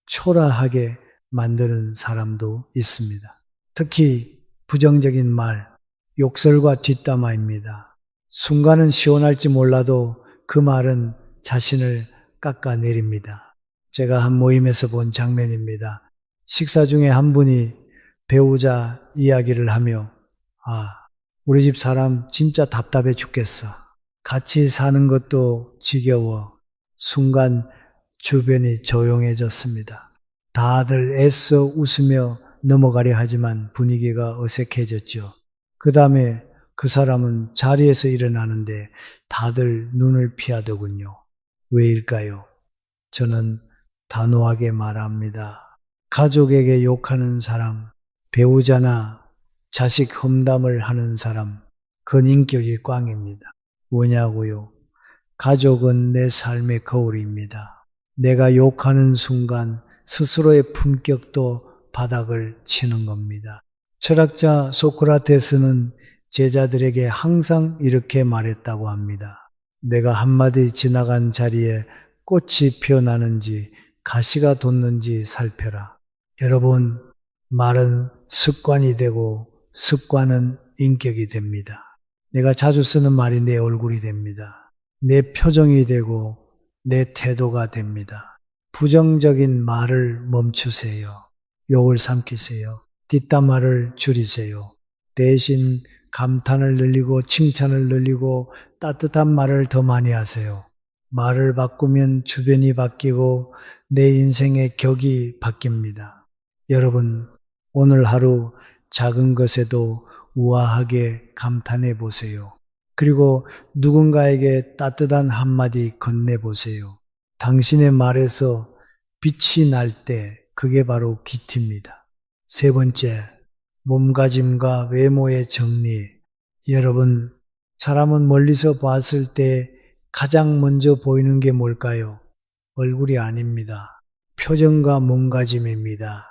[SPEAKER 1] 초라하게 만드는 사람도 있습니다. 특히 부정적인 말, 욕설과 뒷담화입니다. 순간은 시원할지 몰라도 그 말은 자신을 깎아내립니다. 제가 한 모임에서 본 장면입니다. 식사 중에 한 분이 배우자 이야기를 하며 우리 집 사람 진짜 답답해 죽겠어. 같이 사는 것도 지겨워. 순간 주변이 조용해졌습니다. 다들 애써 웃으며 넘어가려 하지만 분위기가 어색해졌죠. 그 다음에 그 사람은 자리에서 일어나는데 다들 눈을 피하더군요. 왜일까요? 저는 단호하게 말합니다. 가족에게 욕하는 사람, 배우자나 자식 험담을 하는 사람, 그건 인격이 꽝입니다. 뭐냐고요? 가족은 내 삶의 거울입니다. 내가 욕하는 순간 스스로의 품격도 바닥을 치는 겁니다. 철학자 소크라테스는 제자들에게 항상 이렇게 말했다고 합니다. 내가 한마디 지나간 자리에 꽃이 피어나는지 가시가 돋는지 살펴라. 여러분, 말은 습관이 되고 습관은 인격이 됩니다. 내가 자주 쓰는 말이 내 얼굴이 됩니다. 내 표정이 되고 내 태도가 됩니다. 부정적인 말을 멈추세요. 욕을 삼키세요. 뒷담화를 줄이세요. 대신 감탄을 늘리고 칭찬을 늘리고 따뜻한 말을 더 많이 하세요. 말을 바꾸면 주변이 바뀌고 내 인생의 격이 바뀝니다. 여러분, 오늘 하루 작은 것에도 우아하게 감탄해 보세요. 그리고 누군가에게 따뜻한 한마디 건네보세요. 당신의 말에서 빛이 날 때 그게 바로 기티입니다. 세 번째, 몸가짐과 외모의 정리. 여러분, 사람은 멀리서 봤을 때 가장 먼저 보이는 게 뭘까요? 얼굴이 아닙니다. 표정과 몸가짐입니다.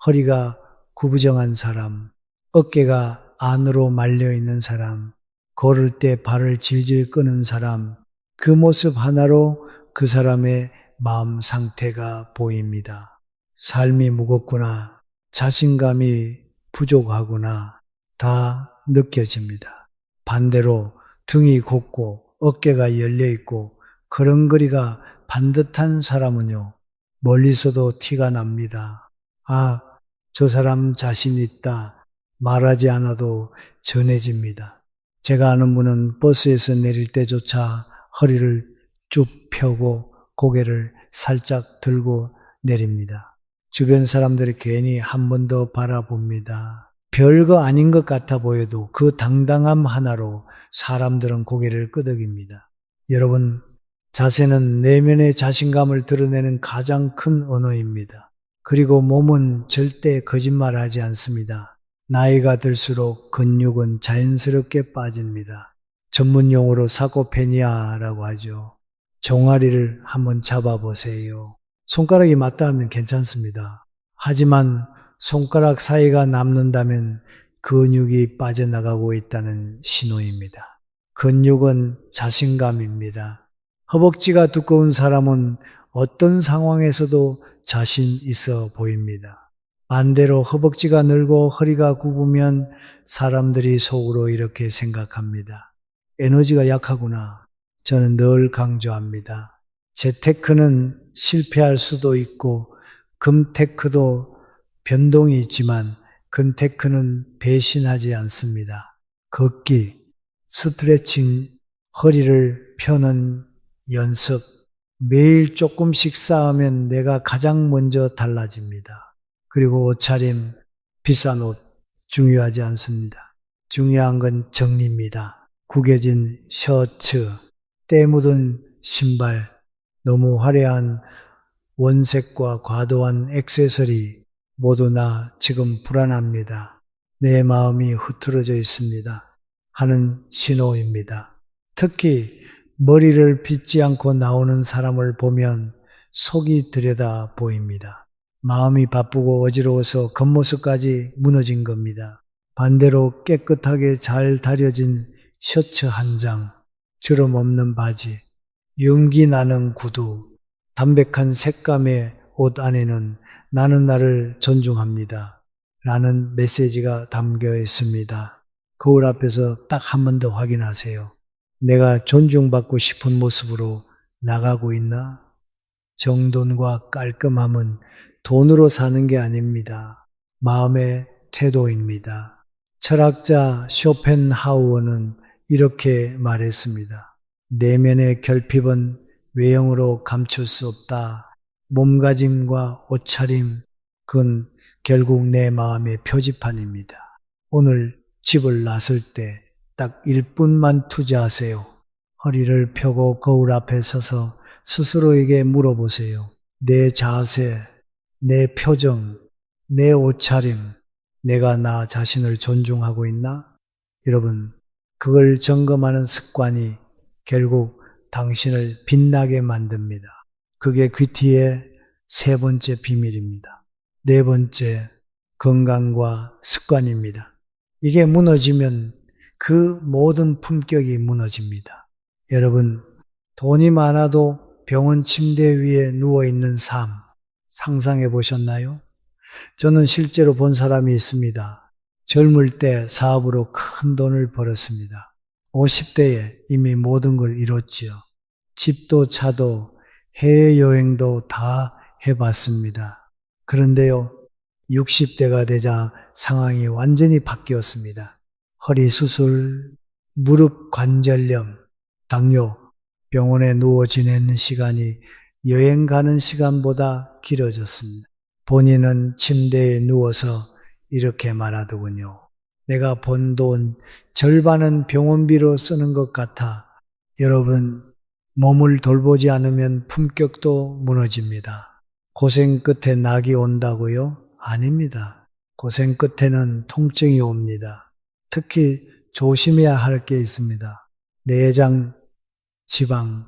[SPEAKER 1] 허리가 구부정한 사람, 어깨가 안으로 말려있는 사람, 걸을 때 발을 질질 끄는 사람, 그 모습 하나로 그 사람의 마음 상태가 보입니다. 삶이 무겁구나, 자신감이 부족하구나, 다 느껴집니다. 반대로 등이 곱고 어깨가 열려있고 걸음걸이가 반듯한 사람은요, 멀리서도 티가 납니다. 저 사람 자신 있다. 말하지 않아도 전해집니다. 제가 아는 분은 버스에서 내릴 때조차 허리를 쭉 펴고 고개를 살짝 들고 내립니다. 주변 사람들이 괜히 한 번 더 바라봅니다. 별거 아닌 것 같아 보여도 그 당당함 하나로 사람들은 고개를 끄덕입니다. 여러분, 자세는 내면의 자신감을 드러내는 가장 큰 언어입니다. 그리고 몸은 절대 거짓말하지 않습니다. 나이가 들수록 근육은 자연스럽게 빠집니다. 전문 용어로 사코페니아라고 하죠. 종아리를 한번 잡아보세요. 손가락이 맞다 하면 괜찮습니다. 하지만 손가락 사이가 남는다면 근육이 빠져나가고 있다는 신호입니다. 근육은 자신감입니다. 허벅지가 두꺼운 사람은 어떤 상황에서도 자신 있어 보입니다. 반대로 허벅지가 늘고 허리가 굽으면 사람들이 속으로 이렇게 생각합니다. 에너지가 약하구나. 저는 늘 강조합니다. 재테크는 실패할 수도 있고 금테크도 변동이 있지만 금테크는 배신하지 않습니다. 걷기, 스트레칭, 허리를 펴는 연습, 매일 조금씩 쌓으면 내가 가장 먼저 달라집니다. 그리고 옷차림, 비싼 옷 중요하지 않습니다. 중요한 건 정리입니다. 구겨진 셔츠, 때 묻은 신발, 너무 화려한 원색과 과도한 액세서리 모두 나 지금 불안합니다. 내 마음이 흐트러져 있습니다. 하는 신호입니다. 특히 머리를 빗지 않고 나오는 사람을 보면 속이 들여다 보입니다. 마음이 바쁘고 어지러워서 겉모습까지 무너진 겁니다. 반대로 깨끗하게 잘 다려진 셔츠 한 장, 주름 없는 바지, 윤기 나는 구두, 담백한 색감의 옷 안에는 나는 나를 존중합니다. 라는 메시지가 담겨 있습니다. 거울 앞에서 딱 한 번 더 확인하세요. 내가 존중받고 싶은 모습으로 나가고 있나? 정돈과 깔끔함은 돈으로 사는 게 아닙니다. 마음의 태도입니다. 철학자 쇼펜하우어는 이렇게 말했습니다. 내면의 결핍은 외형으로 감출 수 없다. 몸가짐과 옷차림, 그건 결국 내 마음의 표지판입니다. 오늘 집을 나설 때 딱 1분만 투자하세요. 허리를 펴고 거울 앞에 서서 스스로에게 물어보세요. 내 자세, 내 표정, 내 옷차림, 내가 나 자신을 존중하고 있나? 여러분, 그걸 점검하는 습관이 결국 당신을 빛나게 만듭니다. 그게 귀티의 세 번째 비밀입니다. 네 번째, 건강과 습관입니다. 이게 무너지면 그 모든 품격이 무너집니다. 여러분, 돈이 많아도 병원 침대 위에 누워있는 삶 상상해 보셨나요? 저는 실제로 본 사람이 있습니다. 젊을 때 사업으로 큰 돈을 벌었습니다. 50대에 이미 모든 걸 이뤘지요. 집도 차도 해외여행도 다 해봤습니다. 그런데요, 60대가 되자 상황이 완전히 바뀌었습니다. 허리 수술, 무릎 관절염, 당뇨, 병원에 누워 지내는 시간이 여행 가는 시간보다 길어졌습니다. 본인은 침대에 누워서 이렇게 말하더군요. 내가 번 돈 절반은 병원비로 쓰는 것 같아. 여러분, 몸을 돌보지 않으면 품격도 무너집니다. 고생 끝에 낙이 온다고요? 아닙니다. 고생 끝에는 통증이 옵니다. 특히 조심해야 할 게 있습니다. 내장, 지방,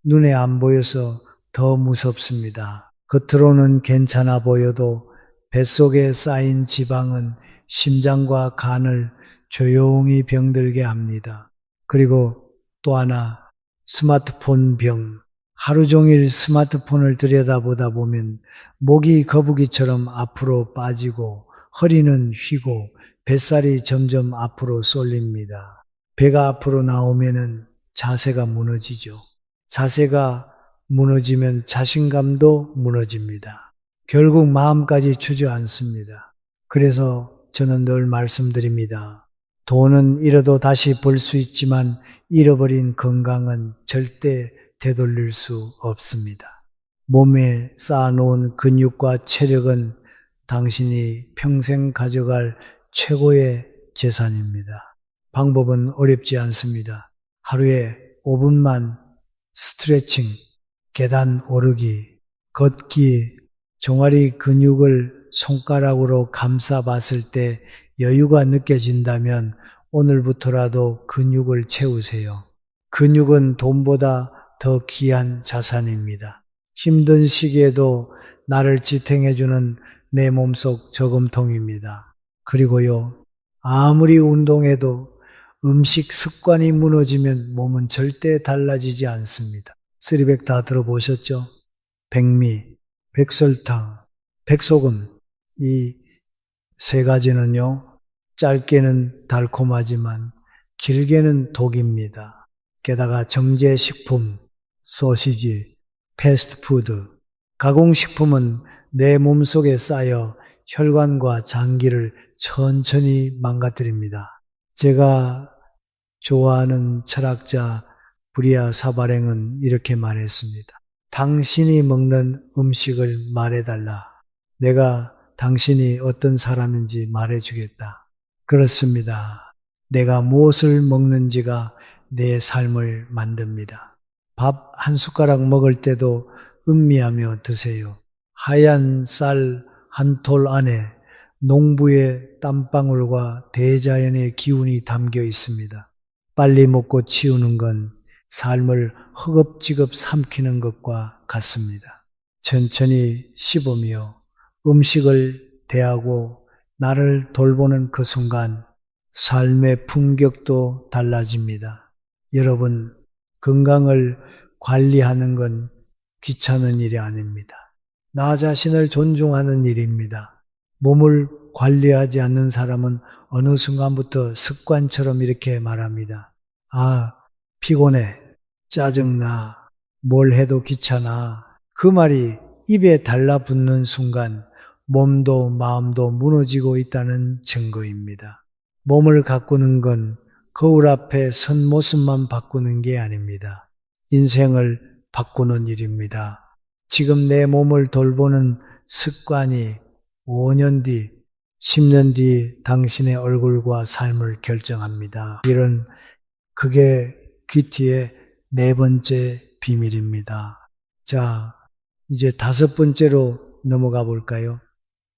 [SPEAKER 1] 눈에 안 보여서 더 무섭습니다. 겉으로는 괜찮아 보여도 뱃속에 쌓인 지방은 심장과 간을 조용히 병들게 합니다. 그리고 또 하나, 스마트폰 병. 하루 종일 스마트폰을 들여다보다 보면 목이 거북이처럼 앞으로 빠지고 허리는 휘고 뱃살이 점점 앞으로 쏠립니다. 배가 앞으로 나오면은 자세가 무너지죠. 자세가 무너지면 자신감도 무너집니다. 결국 마음까지 주저앉습니다. 그래서 저는 늘 말씀드립니다. 돈은 잃어도 다시 벌 수 있지만 잃어버린 건강은 절대 되돌릴 수 없습니다. 몸에 쌓아놓은 근육과 체력은 당신이 평생 가져갈 최고의 재산입니다. 방법은 어렵지 않습니다. 하루에 5분만 스트레칭, 계단 오르기, 걷기, 종아리 근육을 손가락으로 감싸 봤을 때 여유가 느껴진다면 오늘부터라도 근육을 채우세요. 근육은 돈보다 더 귀한 자산입니다. 힘든 시기에도 나를 지탱해주는 내 몸속 저금통입니다. 그리고요, 아무리 운동해도 음식 습관이 무너지면 몸은 절대 달라지지 않습니다. 쓰리백 다 들어보셨죠? 백미, 백설탕, 백소금, 이 세 가지는요, 짧게는 달콤하지만 길게는 독입니다. 게다가 정제식품, 소시지, 패스트푸드, 가공식품은 내 몸속에 쌓여 혈관과 장기를 천천히 망가뜨립니다. 제가 좋아하는 철학자 브리아 사바랭은 이렇게 말했습니다. 당신이 먹는 음식을 말해달라. 내가 당신이 어떤 사람인지 말해주겠다. 그렇습니다. 내가 무엇을 먹는지가 내 삶을 만듭니다. 밥 한 숟가락 먹을 때도 음미하며 드세요. 하얀 쌀 한 톨 안에 농부의 땀방울과 대자연의 기운이 담겨 있습니다. 빨리 먹고 치우는 건 삶을 허겁지겁 삼키는 것과 같습니다. 천천히 씹으며 음식을 대하고 나를 돌보는 그 순간 삶의 품격도 달라집니다. 여러분, 건강을 관리하는 건 귀찮은 일이 아닙니다. 나 자신을 존중하는 일입니다. 몸을 관리하지 않는 사람은 어느 순간부터 습관처럼 이렇게 말합니다. 아, 피곤해. 짜증나. 뭘 해도 귀찮아. 그 말이 입에 달라붙는 순간 몸도 마음도 무너지고 있다는 증거입니다. 몸을 가꾸는 건 거울 앞에 선 모습만 바꾸는 게 아닙니다. 인생을 바꾸는 일입니다. 지금 내 몸을 돌보는 습관이 5년 뒤, 10년 뒤 당신의 얼굴과 삶을 결정합니다. 그게 귀티의 네 번째 비밀입니다. 자, 이제 다섯 번째로 넘어가 볼까요?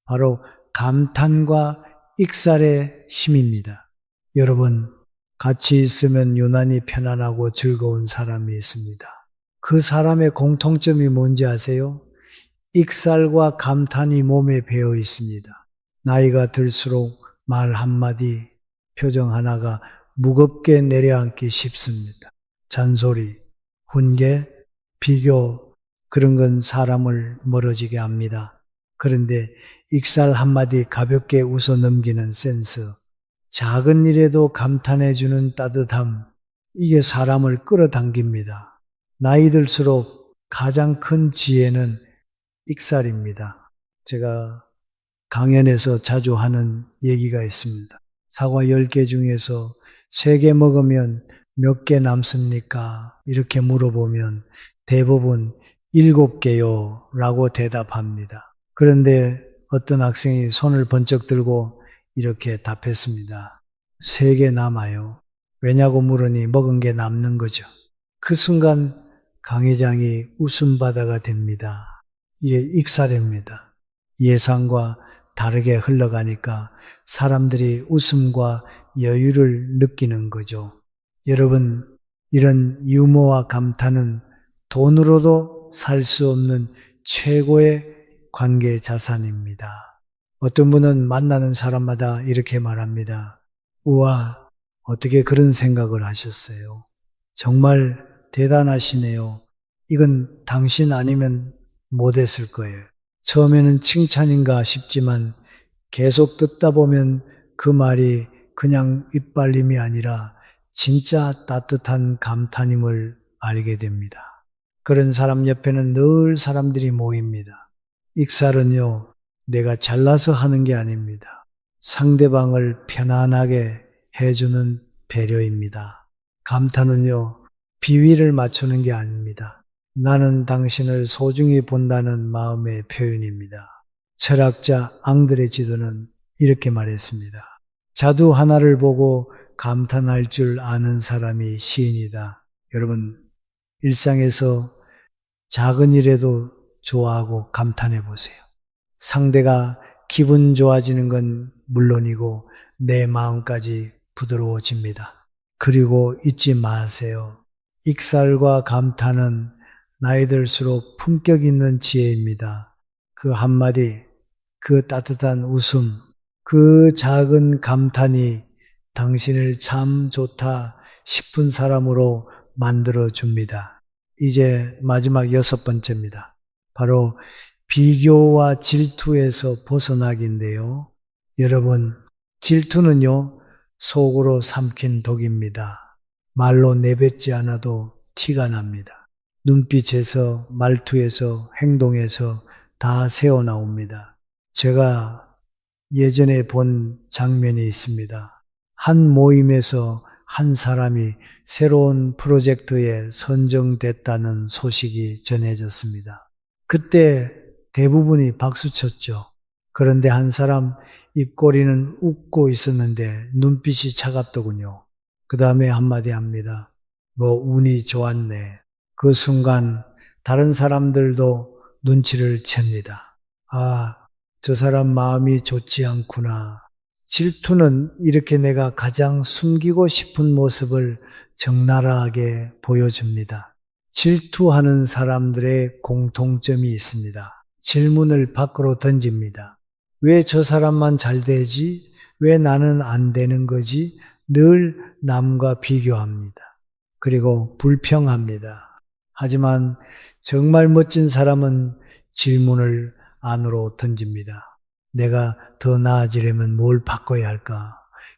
[SPEAKER 1] 바로 감탄과 익살의 힘입니다. 여러분, 같이 있으면 유난히 편안하고 즐거운 사람이 있습니다. 그 사람의 공통점이 뭔지 아세요? 익살과 감탄이 몸에 배어 있습니다. 나이가 들수록 말 한마디, 표정 하나가 무겁게 내려앉기 쉽습니다. 잔소리, 훈계, 비교, 그런 건 사람을 멀어지게 합니다. 그런데 익살 한마디 가볍게 웃어 넘기는 센스, 작은 일에도 감탄해주는 따뜻함, 이게 사람을 끌어당깁니다. 나이 들수록 가장 큰 지혜는 익살입니다. 제가 강연에서 자주 하는 얘기가 있습니다. 사과 10개 중에서 3개 먹으면 몇 개 남습니까? 이렇게 물어보면 대부분 7개요 라고 대답합니다. 그런데 어떤 학생이 손을 번쩍 들고 이렇게 답했습니다. 3개 남아요. 왜냐고 물으니 먹은 게 남는 거죠. 그 순간 강의장이 웃음바다가 됩니다. 이게 익살입니다. 예상과 다르게 흘러가니까 사람들이 웃음과 여유를 느끼는 거죠. 여러분, 이런 유머와 감탄은 돈으로도 살 수 없는 최고의 관계 자산입니다. 어떤 분은 만나는 사람마다 이렇게 말합니다. 우와, 어떻게 그런 생각을 하셨어요? 정말 대단하시네요. 이건 당신 아니면 못했을 거예요. 처음에는 칭찬인가 싶지만 계속 듣다 보면 그 말이 그냥 입발림이 아니라 진짜 따뜻한 감탄임을 알게 됩니다. 그런 사람 옆에는 늘 사람들이 모입니다. 익살은요, 내가 잘나서 하는 게 아닙니다. 상대방을 편안하게 해주는 배려입니다. 감탄은요, 비위를 맞추는 게 아닙니다. 나는 당신을 소중히 본다는 마음의 표현입니다. 철학자 앙드레 지도는 이렇게 말했습니다. 자두 하나를 보고 감탄할 줄 아는 사람이 시인이다. 여러분, 일상에서 작은 일에도 좋아하고 감탄해 보세요. 상대가 기분 좋아지는 건 물론이고 내 마음까지 부드러워집니다. 그리고 잊지 마세요. 익살과 감탄은 나이 들수록 품격 있는 지혜입니다. 그 한마디, 그 따뜻한 웃음, 그 작은 감탄이 당신을 참 좋다 싶은 사람으로 만들어줍니다. 이제 마지막 6번째입니다. 바로 비교와 질투에서 벗어나기인데요. 여러분, 질투는요, 속으로 삼킨 독입니다. 말로 내뱉지 않아도 티가 납니다. 눈빛에서, 말투에서, 행동에서 다 새어나옵니다. 제가 예전에 본 장면이 있습니다. 한 모임에서 한 사람이 새로운 프로젝트에 선정됐다는 소식이 전해졌습니다. 그때 대부분이 박수쳤죠. 그런데 한 사람 입꼬리는 웃고 있었는데 눈빛이 차갑더군요. 그 다음에 한마디 합니다. 뭐 운이 좋았네. 그 순간 다른 사람들도 눈치를 챕니다. 아, 저 사람 마음이 좋지 않구나. 질투는 이렇게 내가 가장 숨기고 싶은 모습을 적나라하게 보여줍니다. 질투하는 사람들의 공통점이 있습니다. 질문을 밖으로 던집니다. 왜 저 사람만 잘 되지? 왜 나는 안 되는 거지? 늘 남과 비교합니다. 그리고 불평합니다. 하지만 정말 멋진 사람은 질문을 안으로 던집니다. 내가 더 나아지려면 뭘 바꿔야 할까?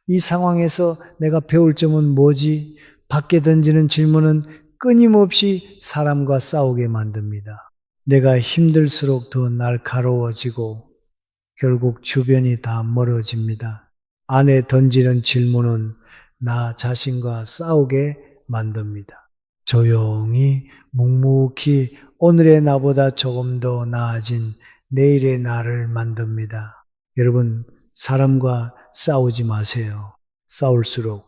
[SPEAKER 1] 이 상황에서 내가 배울 점은 뭐지? 밖에 던지는 질문은 끊임없이 사람과 싸우게 만듭니다. 내가 힘들수록 더 날카로워지고 결국 주변이 다 멀어집니다. 안에 던지는 질문은 나 자신과 싸우게 만듭니다. 조용히 묵묵히 오늘의 나보다 조금 더 나아진 내일의 나를 만듭니다. 여러분, 사람과 싸우지 마세요. 싸울수록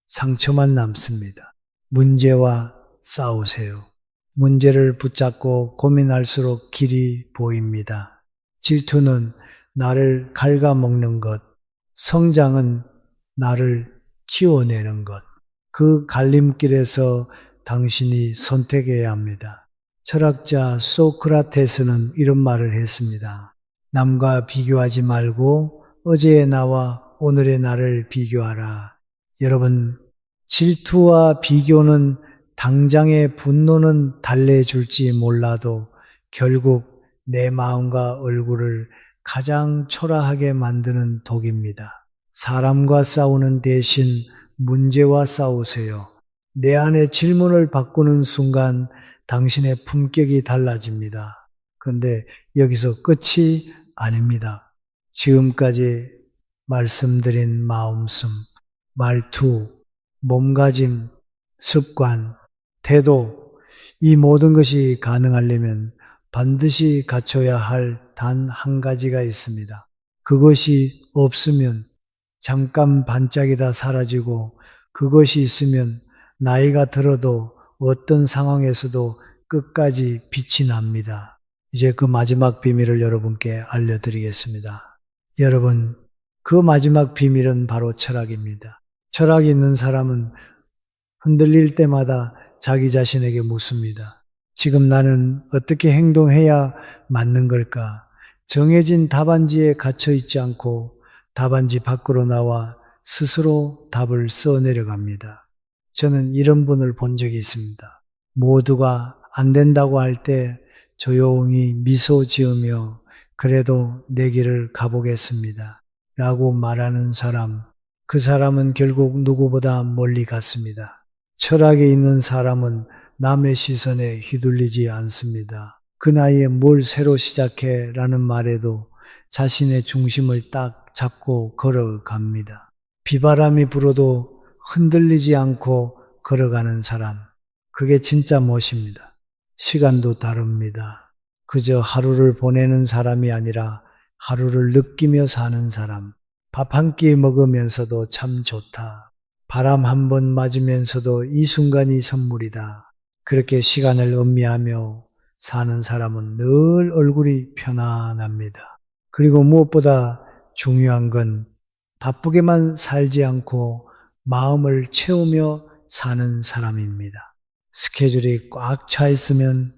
[SPEAKER 1] 상처만 남습니다. 문제와 싸우세요. 문제를 붙잡고 고민할수록 길이 보입니다. 질투는 나를 갉아먹는 것, 성장은 나를 키워내는 것. 그 갈림길에서 당신이 선택해야 합니다. 철학자 소크라테스는 이런 말을 했습니다. 남과 비교하지 말고 어제의 나와 오늘의 나를 비교하라. 여러분, 질투와 비교는 당장의 분노는 달래줄지 몰라도 결국 내 마음과 얼굴을 가장 초라하게 만드는 독입니다. 사람과 싸우는 대신 문제와 싸우세요. 내 안에 질문을 바꾸는 순간 당신의 품격이 달라집니다. 그런데 여기서 끝이 아닙니다. 지금까지 말씀드린 마음씀, 말투, 몸가짐, 습관, 태도, 이 모든 것이 가능하려면 반드시 갖춰야 할 단 한 가지가 있습니다. 그것이 없으면 잠깐 반짝이다 사라지고 그것이 있으면 나이가 들어도 어떤 상황에서도 끝까지 빛이 납니다. 이제 그 마지막 비밀을 여러분께 알려드리겠습니다. 여러분, 그 마지막 비밀은 바로 철학입니다. 철학이 있는 사람은 흔들릴 때마다 자기 자신에게 묻습니다. 지금 나는 어떻게 행동해야 맞는 걸까? 정해진 답안지에 갇혀 있지 않고 답안지 밖으로 나와 스스로 답을 써내려갑니다. 저는 이런 분을 본 적이 있습니다. 모두가 안 된다고 할 때 조용히 미소 지으며 그래도 내 길을 가보겠습니다. 라고 말하는 사람, 그 사람은 결국 누구보다 멀리 갔습니다. 철학에 있는 사람은 남의 시선에 휘둘리지 않습니다. 그 나이에 뭘 새로 시작해 라는 말에도 자신의 중심을 딱 잡고 걸어갑니다. 비바람이 불어도 흔들리지 않고 걸어가는 사람, 그게 진짜 멋입니다. 시간도 다릅니다. 그저 하루를 보내는 사람이 아니라 하루를 느끼며 사는 사람, 밥 한 끼 먹으면서도 참 좋다. 바람 한 번 맞으면서도 이 순간이 선물이다. 그렇게 시간을 음미하며 사는 사람은 늘 얼굴이 편안합니다. 그리고 무엇보다 중요한 건 바쁘게만 살지 않고 마음을 채우며 사는 사람입니다. 스케줄이 꽉 차 있으면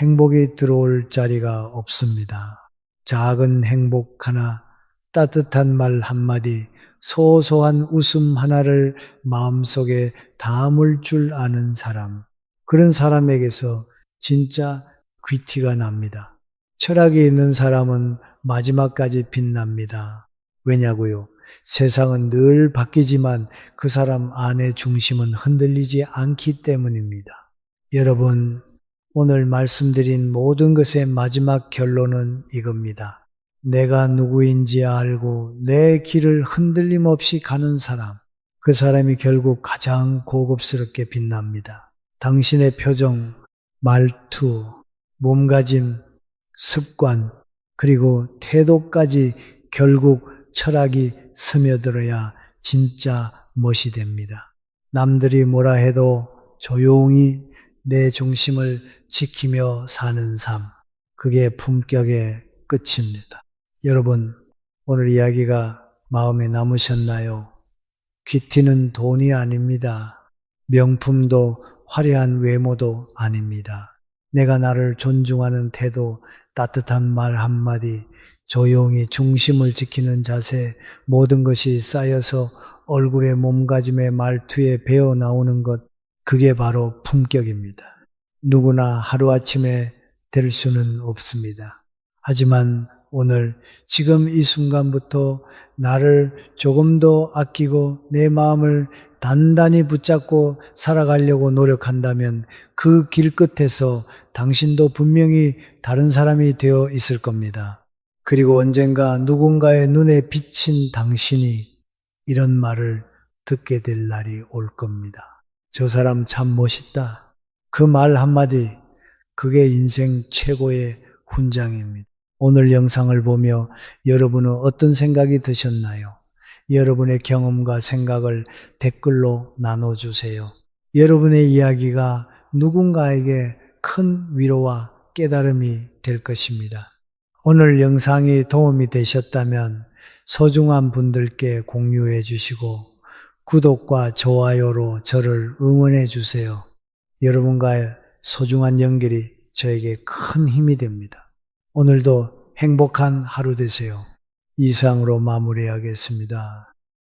[SPEAKER 1] 행복이 들어올 자리가 없습니다. 작은 행복 하나, 따뜻한 말 한마디, 소소한 웃음 하나를 마음속에 담을 줄 아는 사람, 그런 사람에게서 진짜 귀티가 납니다. 철학이 있는 사람은 마지막까지 빛납니다. 왜냐고요? 세상은 늘 바뀌지만 그 사람 안의 중심은 흔들리지 않기 때문입니다. 여러분, 오늘 말씀드린 모든 것의 마지막 결론은 이겁니다. 내가 누구인지 알고 내 길을 흔들림 없이 가는 사람, 그 사람이 결국 가장 고급스럽게 빛납니다. 당신의 표정, 말투, 몸가짐, 습관, 그리고 태도까지 결국 철학이 스며들어야 진짜 멋이 됩니다. 남들이 뭐라 해도 조용히 내 중심을 지키며 사는 삶, 그게 품격의 끝입니다. 여러분, 오늘 이야기가 마음에 남으셨나요? 귀티는 돈이 아닙니다. 명품도 화려한 외모도 아닙니다. 내가 나를 존중하는 태도, 따뜻한 말 한마디, 조용히 중심을 지키는 자세, 모든 것이 쌓여서 얼굴에 몸가짐에 말투에 배어 나오는 것, 그게 바로 품격입니다. 누구나 하루아침에 될 수는 없습니다. 하지만 오늘 지금 이 순간부터 나를 조금 더 아끼고 내 마음을 단단히 붙잡고 살아가려고 노력한다면 그 길 끝에서 당신도 분명히 다른 사람이 되어 있을 겁니다. 그리고 언젠가 누군가의 눈에 비친 당신이 이런 말을 듣게 될 날이 올 겁니다. 저 사람 참 멋있다. 그 말 한마디, 그게 인생 최고의 훈장입니다. 오늘 영상을 보며 여러분은 어떤 생각이 드셨나요? 여러분의 경험과 생각을 댓글로 나눠주세요. 여러분의 이야기가 누군가에게 큰 위로와 깨달음이 될 것입니다. 오늘 영상이 도움이 되셨다면 소중한 분들께 공유해 주시고 구독과 좋아요로 저를 응원해 주세요. 여러분과의 소중한 연결이 저에게 큰 힘이 됩니다. 오늘도 행복한 하루 되세요. 이상으로 마무리하겠습니다.